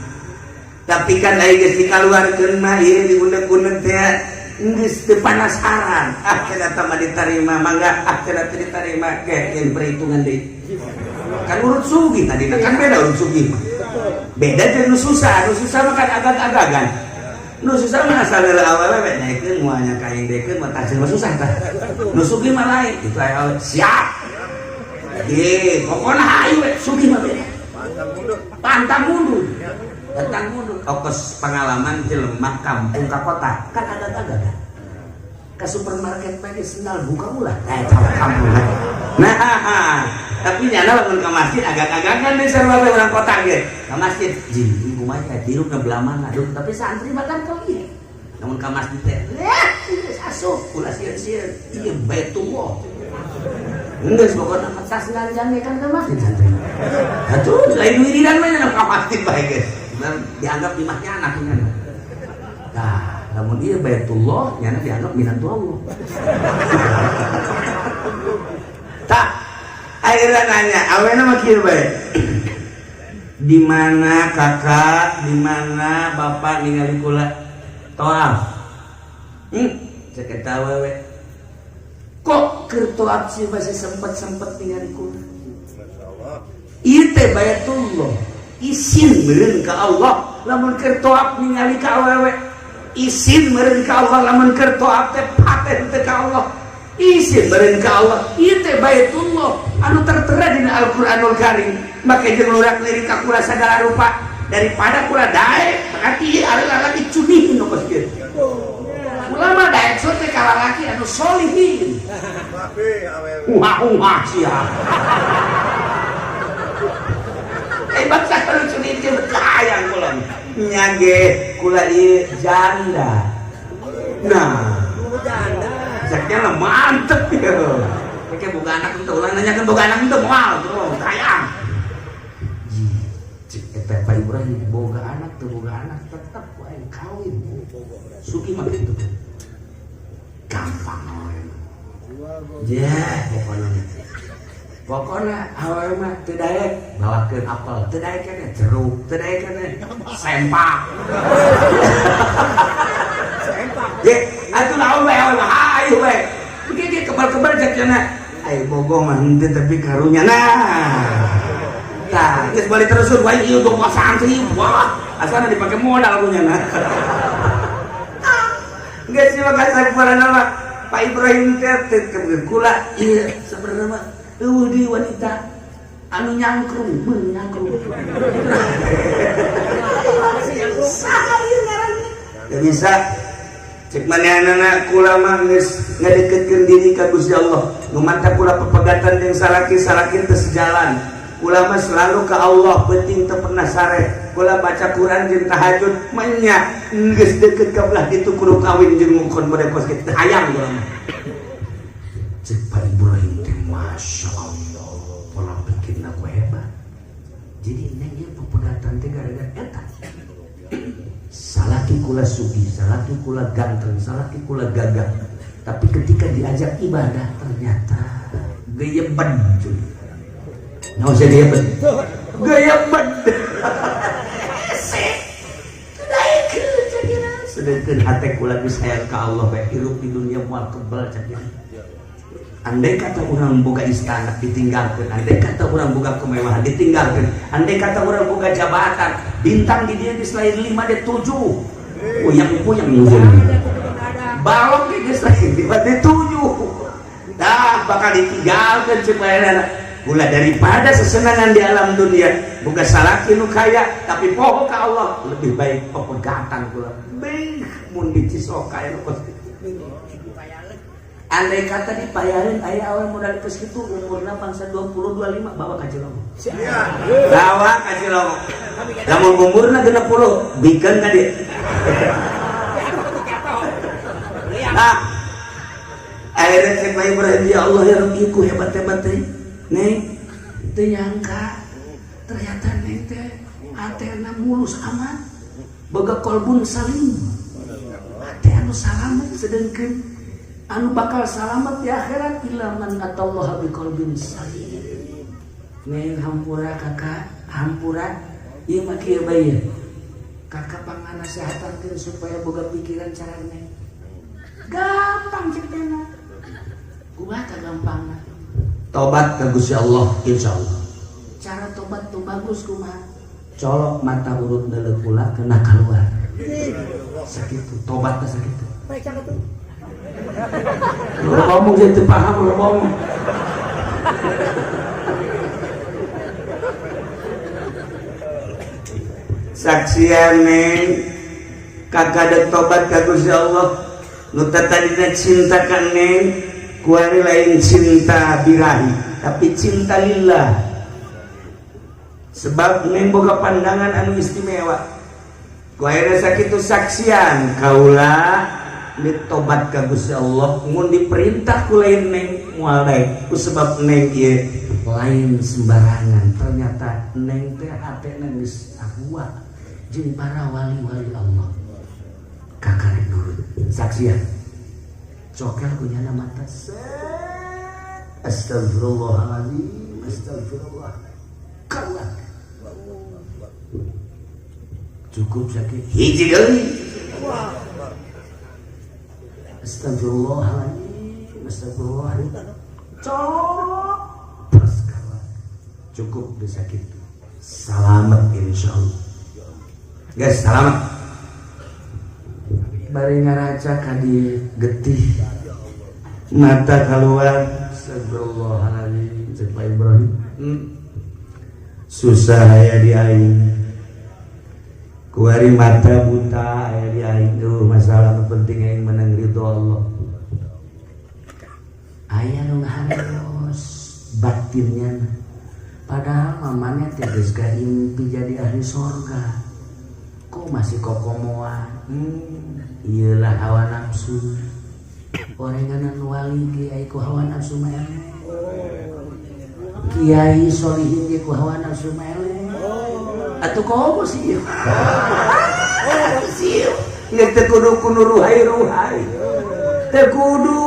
Tapi kan aya geus dikaluarkeun mah ieu diundeg-undeg teh geus teu panasaran. Cenah mah ditarima mangga, cenah teu ditarima ge yen perhitungan deui. Kan urut sugih tadina kan beda urut sugih mah. Beda jeung nu susah mah kan agak-agagan. Nu susah mah asal awal we naikeun moalnya kaing dekeun mah tasih mah susah tah. Nu sugih mah lain, itu aya siap. Pokona hayu we sugih mah beda. Pantang mundur. Datang mundur. Ongkos pengalaman jelema kampung ka kota kan agak-agagan. ke supermarket pakai sendal buka ulah kamu nah tapi nyana lamun ke masjid agak-agakan deh sarua orang kota ge ke masjid jing ibu mah tiru ke belamang aduh tapi santri makan kali namun ke masjid teh geus asup ulah sieun-sieun ieu Baitullah geus pokona tas nganjang kan ke masjid santri atuh lain wiridan mah nang ka masjid bae geus dianggap imahnya anaknya nah namun dia Baitullah nyana dianggap minatullah tak akhirnya nanya awena mah kieu bae di mana kakak di mana bapak ningali kula toaf cek eta wewe kok keur toaf sih masih sempet ningali kula ieu teh Baitullah isin meureun ka Allah lamun keur toaf ningali ka awewe isin meureun ka Allah lamun keur toaf teh paten teh ka Allah isin meureun ka Allah ieu teh Baitullah anu tertera dina Al-Qur'anul Karim make jeung lurak lirik ka kula sagala rupa daripada kula daek berarti ieu adalah lagi cunihin nu geus kieu ulama daek sote ka lalaki anu solihin wah sia bangsa kalau cunihin teh hayang kula nyage kula ieu janda nah saknya lah mantep ya kayak boga anak itu ulang nanyakan boga anak itu moal bro sayang eta Pak Ibrahim boga anak tetap wae kawin suki mah gitu gampang ya pokoknya awewe mah teu daek bawakeun apel teu daek keneh jeruk teu daek keneh sempak ye atuh naon bae awewe hayu bae dia kebal-kebal cek cenah ai bogoh mah henteu tapi karunya nah tah geus balik terusur wae ieu dong santri wah asana dipake modal punya nah geus siwa kasarana mah Pak Ibrahim teh kula ieu sabenerna mah di wanita anu nyangkrung gak bisa cek manehna kula mah geus ngadeketkeun diri ka Gusti Allah nu mantap kula pepegatan jeung salaki teu sejalan kula mah selalu ka Allah penting teu pernah sare kula baca Quran jeung tahajud manya geus deukeut ka belah ditu kudu kawin jeung mungkon bade kos kitu hayang kula mah cek Pak Ibrahim teh Masya Allah pola pikirna ku hebat jadi neng ieu pepegatan teh gara-gara eta salaki kula sugi salaki kula ganteng salaki kula gagah tapi ketika diajak ibadah ternyata gaya bed nggak usah dia bed gaya bed sedangkan hati kula disayang ke Allah baik hidup di dunia mual kebal cakir andai kata orang boga istana ditinggalkan andai kata orang boga kemewahan ditinggalkan andai kata orang boga jabatan bintang di dia selain 5 dia 7 puyang balok di dia selain 5 dia 7 dah bakal ditinggalkan supaya gula daripada sesenangan di alam dunia boga salaki nu kaya tapi poho ka Allah lebih baik pepegatan gula beh mun dicisok kaya nu andai kata dipayarin aya awe modal geus kitu umurna bangsa 20-25 bawa ka Cilongo. Bawa ka Cilongo. Lamun umurna 60 bikeun ka dieu. Nah. Akhirnya cek Pak Ibrahim ya Allah ya Rabbi ku hebat-hebat teh. Neng teu nyangka ternyata neng teh hatena mulus amat. Boga kolbun salim. Hate anu salamet sedengkeun anu bakal selamat di akhirat illa man atallaha biqalbin salim. Neng hampura kakak, hampura ieu mah kieu bae. Kakak panganasehatankeun supaya boga pikiran cara neng. Gampang ceritana. Kumaha gampangna? Tobat ka Gusti Allah insyaallah. Cara tobat tuh bagus kumaha? Colok mata urut deuleu kula kena keluar. Sakitu, tobat teh sakitu. Baik cara tuh. Lu ngomong jadi paham lu ngomong. Saksian neng kakak dek tobat ka Gusti Allah nu tadina cinta ka Neng kuari lain cinta birahi tapi cinta lillah sebab Neng boga pandangan anu istimewa kuari sakitu saksian kaula ditobat ka Gusti Allah mun diperintah ku lain Neng moal daek ku sebab Neng ieu lain sembarangan ternyata Neng teh hatena geus ahwa jeung para wali-wali Allah kakarek nurut saksian cokel ku nyana mata astagfirullahaladzim astagfirullah kalah cukup sakit hiji deui astagfirullahaladzim astagfirullahaladzim cok pas kalah cukup disakit selamat insyaallah guys selamat bari ngaraca ka di getih mata keluar astagfirullahaladzim Pak Ibrahim susah aya di aing kuari mata buta aya di aing tuh masalah penting aing menang ridho Allah aya nu ngahareos batinnya padahal mamanya teh geus impi jadi ahli surga kok masih kokomoan iyalah hawa nafsu orenganan wali kiai ku hawa nafsu mele kiai solihin ge ku hawa nafsu mele atuh komo sih sih nge teu kudu kudu ruhai teu kudu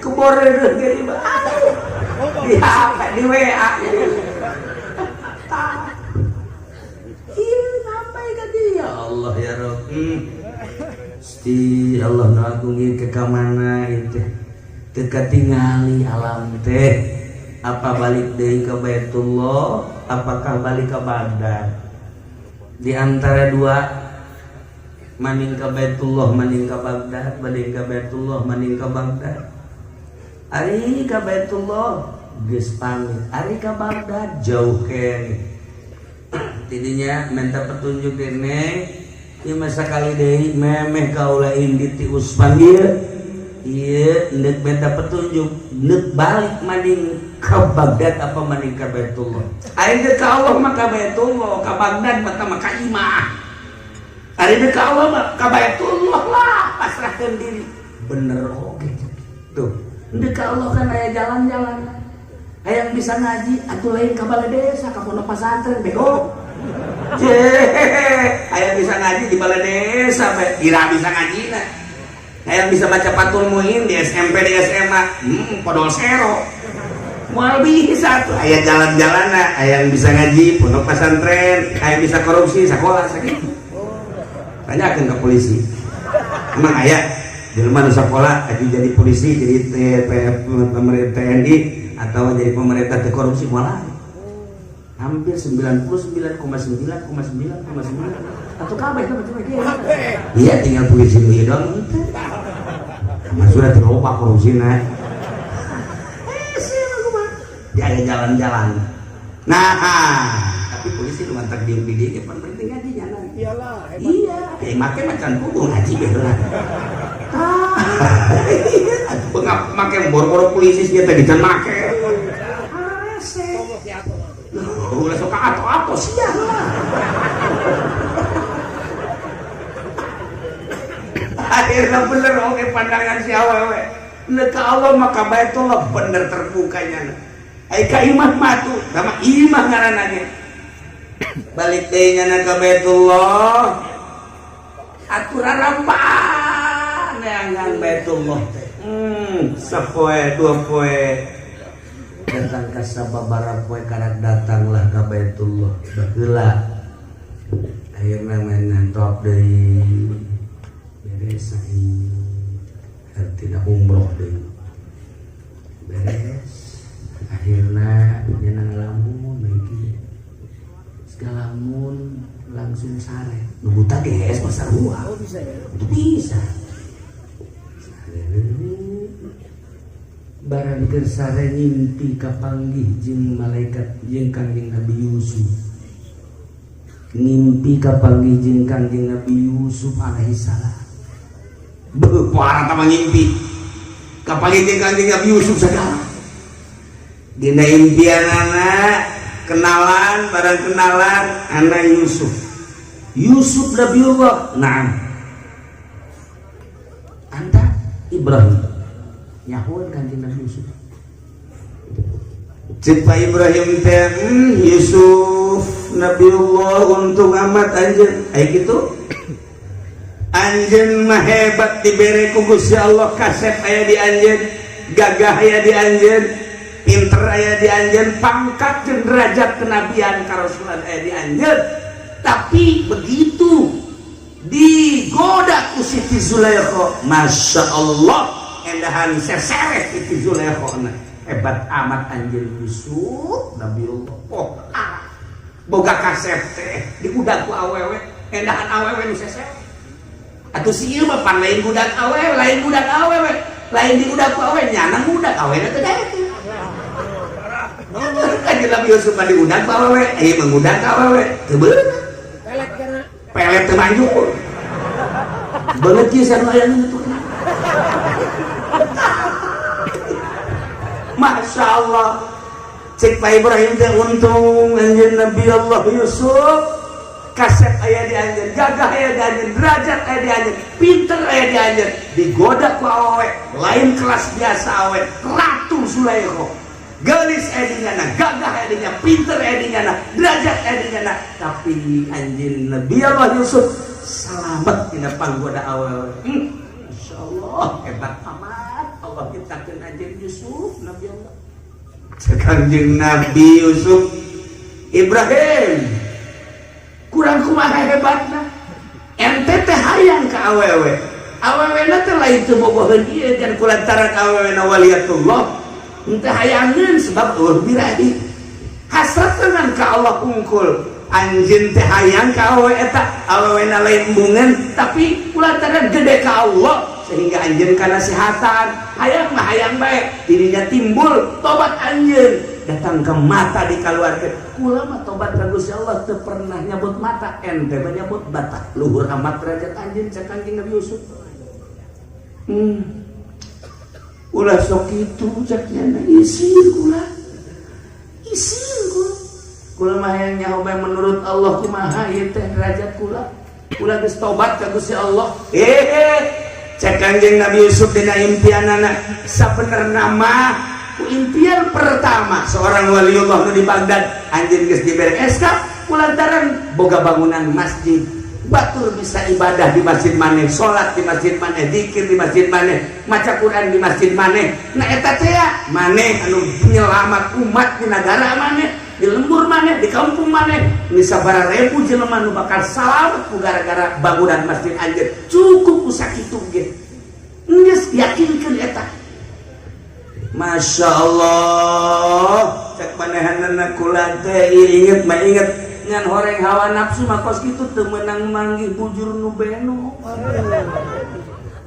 keboreureun ge di HP di WA ya Allah ya Rabbi Gusti Allah ngagungi ke kamana teh teu katingali alam teh apa balik deui ke Baitullah apakah balik ke Baghdad di antara dua maning ke Baitullah maning ke Baghdad balik ke Baitullah maning ke Baghdad ari ke Baitullah geus pamit ari ke Baghdad jauh keneh tidinya minta petunjuk kene ieu masa kali deui memeh kaula indi ti Usman ieu neuk minta petunjuk neuk balik maning ka Baghdad apa maning ka Baitullah ari deuk ka Allah mah ka Baitullah ka Baghdad mah ka imah ari deuk ka Allah mah ka Baitullah lah pasrahkeun diri bener oge tuh deuk ka Allah kan aya jalan-jalan hayang bisa ngaji atuh lain ka balai desa ka pondok pesantren bego ayah bisa ngaji di balai desa kira bisa ngaji nah ayah bisa baca Fathul Muin di SMP di SMA podol sero mau bisa tuh ayah jalan-jalan nah ayah bisa ngaji pondok pesantren ayah bisa korupsi sekolah sakit tanyakan ke polisi emang ayah di rumah sekolah jadi polisi jadi pemerintah TNI atau jadi pemerintah korupsi malah hampir 99,9,9,9 atau kabeh macam iya tinggal polisi ieu dong mah sudah terlupa korupsina dia jalan-jalan nah tapi polisi lu ngantar di dia pan penting ngaji nya iyalah iya kayak make macan kudu ngaji beneran make boro-boro polisi nya teh dican make ulah suka atau siang lah akhirnya bener oke pandangan si awewe neka Allah maka Baitullah bener terbukanya ka imah matu sama imah ngaranana balik deui nya ka Baitullah aturan rampan yang Baitullah sapoe dua poe datang ke sababara poe karek datanglah ke Baitullah baheula akhirna main top deui beres ai artina umroh deui beres akhirna nya ngalamun lagi segala mun langsung sare nu buta geus masa ruah bisa ya itu bisa barang kersare ngimpi kapanggih jeung malaikat jeung Kangjeng Nabi Yusuf ngimpi kapanggih jeung Kangjeng Nabi Yusuf alaihi salam Para tamang ngimpi kapagiting Kanjeng Nabi Yusuf segala dina impian anak kenalan barang kenalan anak Yusuf Nabiullah nah anda Ibrahim nyahuan Kanjeng Nabi Yusuf cek Pak Ibrahim teh Yusuf Nabiullah untuk amat anjeun aya kitu anjeun mah hebat dibere ku Gusti Allah kasep aya di anjeun gagah aya di anjeun pinter aya di anjeun pangkat jeung derajat kenabian karasulan aya di anjeun tapi begitu digoda ku Siti Zulaikha Masya Allah endahan seseret Siti Zulaikha hebat amat anjeun Yusuf Nabiullah boga kasep teh diudag ku awewe endahan awewe nu seseret atuh si ieu mah pan lain budak awewe lain diudag ku awewe nyana budak awewe teh daek Kanjeng Nabi Yusuf mah diudag ku awewe ieu mah budak awewe teu beunang pelet kana pelet teu maju beungeut kieu sanu aya nu tukeun Masya Allah cek Pak Ibrahim teh untung anjeun Nabi Allah Yusuf kasep aya di anjeun gagah aya di anjeun derajat aya di anjeun pinter aya di anjeun digoda ku awewe lain kelas biasa awewe Ratu Zulaikha gelis aya di nyana gagah aya di nyana pinter aya di nyana derajat aya di nyana tapi anjeun Nabi Allah Yusuf selamat tina panggoda awewe Masya Allah hebat amat Allah ciptakeun anjeun Yusuf Nabi Allah Kanjeng Nabi Yusuf Ibrahim kurang kumaha hebatna ente teh hayang ka awewe awewena teh lain teu boboheun ieu kan kulantaran awewena waliyatullah ente hayangeun sebab eueuh birahi hasratkeun ka Allah unggul anjeun teh hayang ka awewe eta awewena lain bungeun tapi kulantaran gede ka Allah sehingga anjeun kanasihatan hayang mah hayang bae dirinya timbul tobat anjeun datang ke mata dikaluarkeun kula mah tobat ka Gusti Allah teu pernah nyabut mata ente mah nyabut batak luhur amat derajat anjeun cek Kanjeng Nabi Yusuf ulah sok kitu cek nya isin kula kula mah hayang nyaho bae menurut Allah kumaha ieu teh derajat kula geus tobat ka Gusti Allah cek Kanjeng Nabi Yusuf dina impianana sabenerna mah impian pertama seorang waliullah nu di Baghdad anjeun geus dibere SK kulantaran boga bangunan masjid batur bisa ibadah di masjid maneh salat di masjid maneh zikir di masjid maneh maca Quran di masjid maneh nah eta teh maneh anu nyelamat umat di negara maneh di lembur maneh di kampung maneh di sabaraha ribu jelema nu bakal salamet ku gara-gara bangunan masjid anjeun cukup ku sakitu ge geus yakinkeun eta Masya Allah cek manehanana kula teh inget ngan horeng hawa nafsu mah kos kitu teu meunang manggih bujur nu beno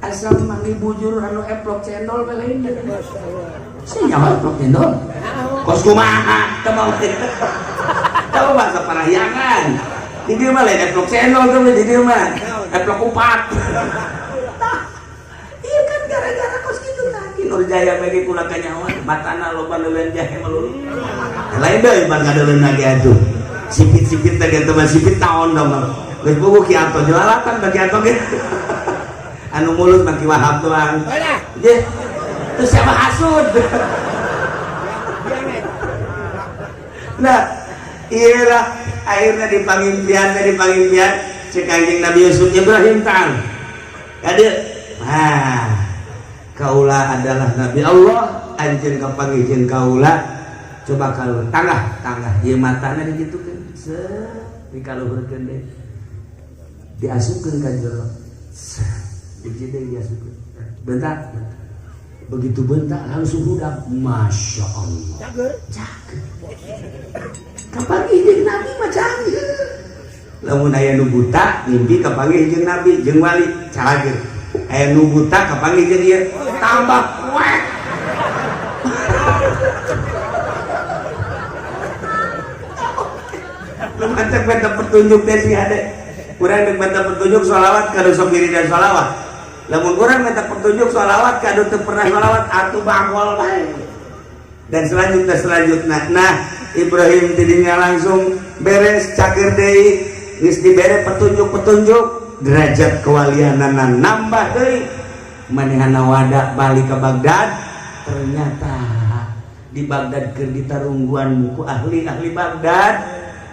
asal manggih bujur anu eplok cendol belain sih nyawa eplok cendol kos kumaha teu mau tahu bahasa parahyangan di dieu mah lain eplok cendol teh di dieu mah eplok upat iya kan gara-gara kos kitu Nur Jaya bagi kula kanyawan matana loba leuleun jahe melulu lain deui ban kadeuleun lagi atuh sipit-sipit teh teman sipit taon dong geus buku ki ato jelalatan bagi ato ge anu mulut maki Wahab doang ye teu siapa hasud nah ieu lah akhirnya dipangimpian cek Kanjeng Nabi Yusuf Ibrahim tang kadeu kaula adalah Nabi Allah anjeun kapangijieun kaula coba kalau tangah ieu matana digitukeun dikaluhurkeun deui diasupkeun ka jero hiji deui diasupkeun bentak begitu bentak langsung budak Masya Allah cager kapangijieun Nabi mah cager lamun aya nu buta ngimpi kapangijieun Nabi jeung wali cager aya nu buta kapangijieun ieu tambah kuek lu mancak benta petunjuk deh sih ada kurang dek benta petunjuk sholawat kalau sok diri dan sholawat lamun orang minta petunjuk sholawat kado teu pernah sholawat atuh bangkol bae. Dan selanjutnya nah Ibrahim tidinya langsung beres cager deui geus dibere petunjuk derajat kewalianana nambah deui manehana wada balik ke Baghdad. Ternyata di Baghdad keur ditarungguan ku ahli-ahli Baghdad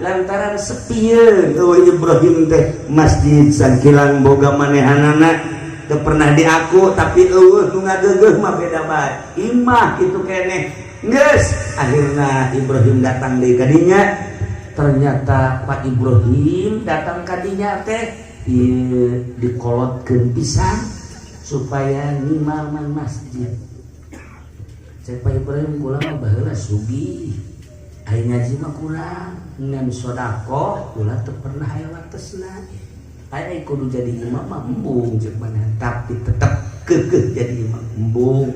lantaran sepieun Ibrahim teh masjid sakilang boga manehanana teu pernah diaku tapi eueuh nu ngageugeuh mah beda bae imah kitu keneh. Geus akhirna Ibrahim datang deui ka dinya. Ternyata Pak Ibrahim datang ka dinya teh dikolotkeun pisan supaya ngimalman masjid. Cek Pak Ibrahim kula mah baheula sugih aya ngaji mah kurang ngan sedekah kula teu pernah aya watesna. Aya kudu jadi imam mah embung cek mana tapi tetap keukeuh jadi imam embung.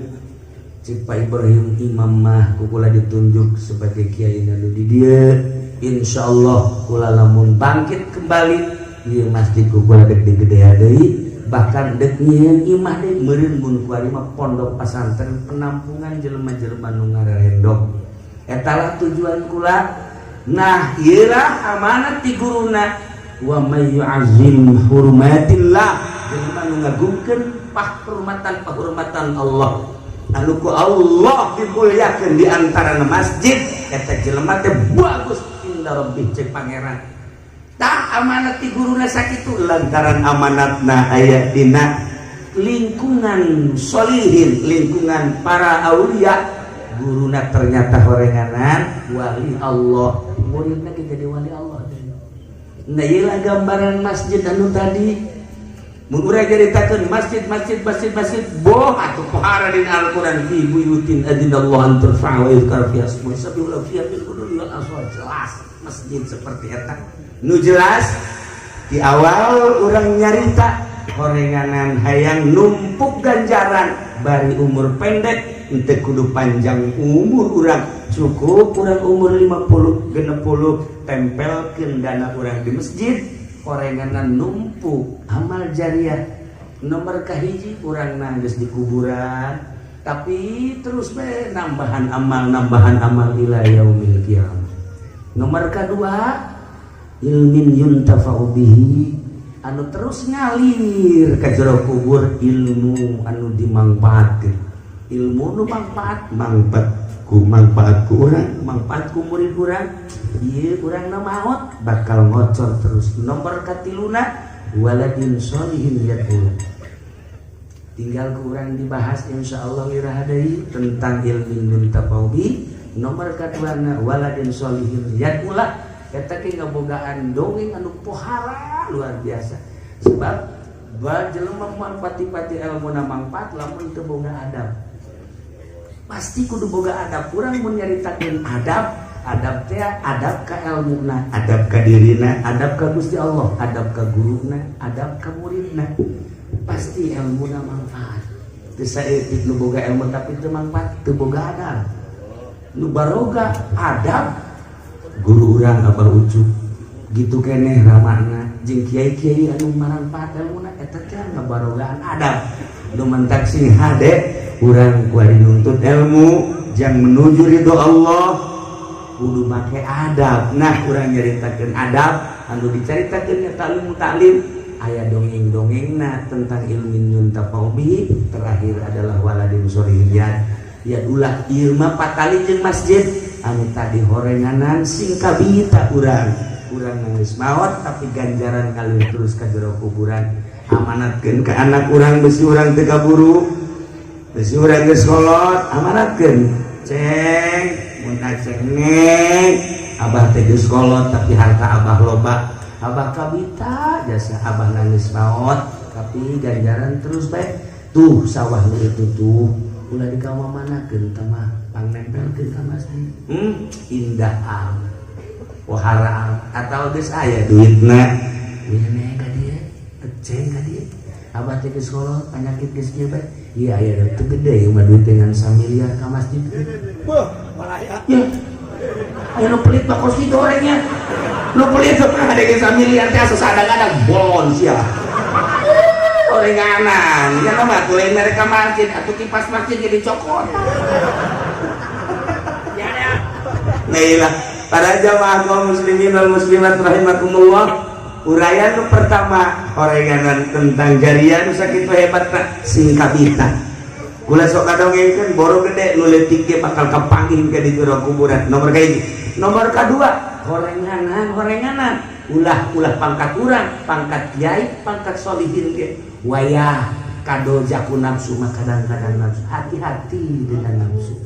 Cek Pak Ibrahim imam mah kula ditunjuk sebagai kiai nu di dieu. Insyaallah kula lamun bangkit kembali ieu masjid kula dek digedea deui bahkan dek nyieun imah deui meureun mun kuari mah pondok pesantren penampungan jelema-jelema nu ngarerendok. Eta lah tujuan kula. Nah ieu lah amanat ti guruna wa may yu'azzim hurumatillah jelema nu ngagungkeun pahormatan Allah anu ku Allah dimuliakeun di antara masjid eta jelema teh bagus inda rabbih cek pangeran. Tah amanat ti guruna sakitu lantaran amanatna aya dina lingkungan solihin, lingkungan para aulia. Guruna ternyata horenganan wali Allah, muridna jadi wali Allah. Nah ieu gambaran masjid anu tadi. Mun urang nyaritakeun masjid boh atuh pohara dina Al-Qur'an fi buyutin adinallahu an turfa wa yuzkar fi ismuhu sabiul fiha bil quduri wal aswat. Jelas masjid seperti eta. Nu jelas di awal urang nyarita horenganan hayang numpuk ganjaran bari umur pendek henteu kudu panjang umur urang cukup urang umur 50 60 tempelkeun dana urang di masjid. Horenganan numpuk amal jariah nomor kahiji urang nanggeus di kuburan tapi terus bae nambahan amal ila yaumil qiyamah. Nomor kedua ilmin yuntafa'u bihi anu terus ngalir ka jero kubur ilmu anu dimangpaatkeun. Ilmu nu manfaat ku urang, manfaat ku murid urang. Ieu urang na maot bakal ngocor terus. Nomor katiluna waladin sholihin yad'u. Tinggal ku urang dibahas insyaallah lirah deui tentang ilmu yuntafa'u bihi. Nomor kaduana waladin sholihin yad'u. Eta ge ngabogaan dongeng anu pohara luar biasa. Sebab jelema manfaat-pati ilmuna mangpaat lamun teu boga adab. Pasti kudu boga adab. Urang mun nyaritakeun adab teh adab ka ilmuna, adab ka dirina, adab ka Gusti Allah, adab ka guruna, adab ka muridna. Pasti ilmuna manfaat. Teu saeutik nu boga ilmu tapi teu manfaat, teu boga adab. Nu baroga adab guru urang Abah Ucup gitu keneh ramana jeung kiai-kiai anu manfaat ilmuna eta teh ngabarogaan adab. Nu mentak sing hade urang kuari nuntut ilmu jang menuju ridho Allah kudu make adab. Nah urang nyaritakeun adab anu dicaritakeun eta taklim aya dongeng-dongengna tentang ilmu yuntafa'u bihi. Terakhir adalah waladin sholihin ulah ieu mah patali jeung masjid anu tadi horenganan sing kabita urang nangis maot tapi ganjaran ngalir terus ka jero kuburan. Amanatkeun ka anak urang besi urang teu kaburu, besi urang geus kolot amanatkeun ceng mun ceng neng abah teh geus kolot tapi harta abah loba abah kabita jasa abah nangis maot tapi ganjaran terus bae. Tuh sawah nu itu tuh ulah dikamamanakeun teh mah pangnempelkeun ka masjid. Indah amat pohara atau geus aya duitna ini ka dieu ceng ka dieu abah teh geus kolot panyakit geus kieu bae. Iya aya teu gede mah duit dengan 1 miliar ka masjid. Wah malaya ya aya nu pelit mah kos digorengnya nu pelit teh pernah ada 1 miliar teh asa sadang-sadang bolon sia Gorenganan kan mah tulen mereka masjid atau kipas masjid jadi cokot. Nailah para jamaah kaum muslimin wal muslimat rahimakumullah, uraian nu pertama gorenganan tentang jarian sakitu hebatna singkabita. Kula sok kadongengkeun boro gede nu leutik ge bakal kapanggih ka di jero kuburan. Nomor kahiji. Nomor kadua gorenganan ulah pangkat urang, pangkat kiai, pangkat solihin ge. Wayah kado jaku nafsu mah kadang-kadang nafsu. Hati-hati dengan nafsu.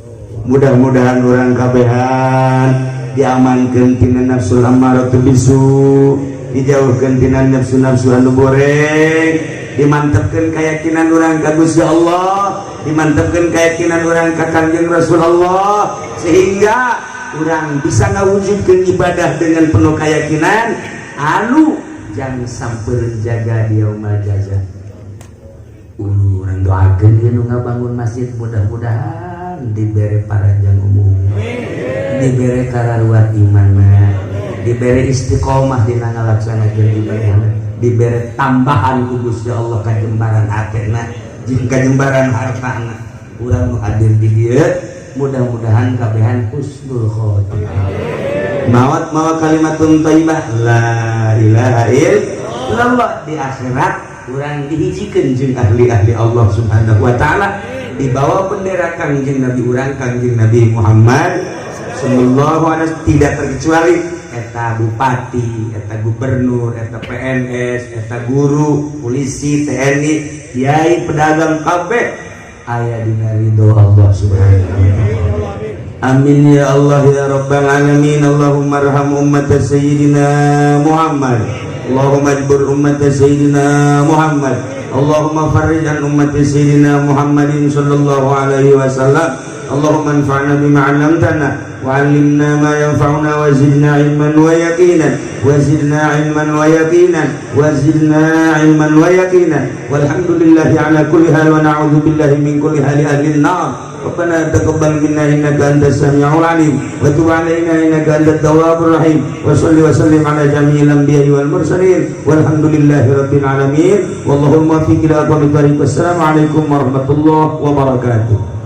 Mudah-mudahan orang kabehan diamankeun tina nafsul ammaratu bisu, dijauhkeun tina nafsu-nafsu anu boreng, dimantepkeun keyakinan urang ka Gusti Allah, dimantepkeun keyakinan urang ka Kanjeng Rasulullah, sehingga urang bisa ngawujudkeun ibadah dengan penuh keyakinan anu jangan sampai jaga di yaumul jazaa. Urang doakeun ieu nu ngabangun masjid mudah-mudahan dibere paranjang umur, dibere kararuat imanna, dibere istiqomah dina ngalaksanakeun ibadah, dibere tambahan ku Gusti Allah kajembaran atena jeung kajembaran hartana. Urang nu hadir di dieu mudah-mudahan kabehan husnul khotimah. Mawa kalimatun thayyibah la ilaha illallah di akhirat urang dihijikeun jeung ahli-ahli Allah Subhanahu wa taala, dibawa bendera Kangjeng Nabi urang Kangjeng Nabi Muhammad sallallahu alaihi wasallam, tidak terkecuali eta bupati, eta gubernur, eta PNS, eta guru, polisi, TNI, kiai, pedagang kabeh aya dina ridho Allah Subhanahu wa taala. Amin ya Allah ya rabbal alamin. Allahumma arham ummat sayyidina Muhammad, Allahumma ajbur ummat sayyidina Muhammad, Allahumma farrij an ummat sayyidina Muhammadin sallallahu alaihi wasallam. Allahumma anfa'na bima 'allamtana wa 'allimna ma yanfa'una wa zidna 'ilman wa yaqinan wa zidna 'ilman wa yaqinan wa zidna 'ilman wa yaqinan. Walhamdulillahi 'ala kulli hal wa na'udzu billahi min kulli hali ahli an-nar. Rabbana taqabbal minna innaka antas samiul alim wa tub 'alaina innaka antat tawwabur rahim. Wa shalli wa sallim 'ala jami'il anbiya'i wal mursalin walhamdulillahi rabbil alamin. Wallahu muwaffiq ila aqwamit thariq. Wassalamu alaikum warahmatullahi wabarakatuh.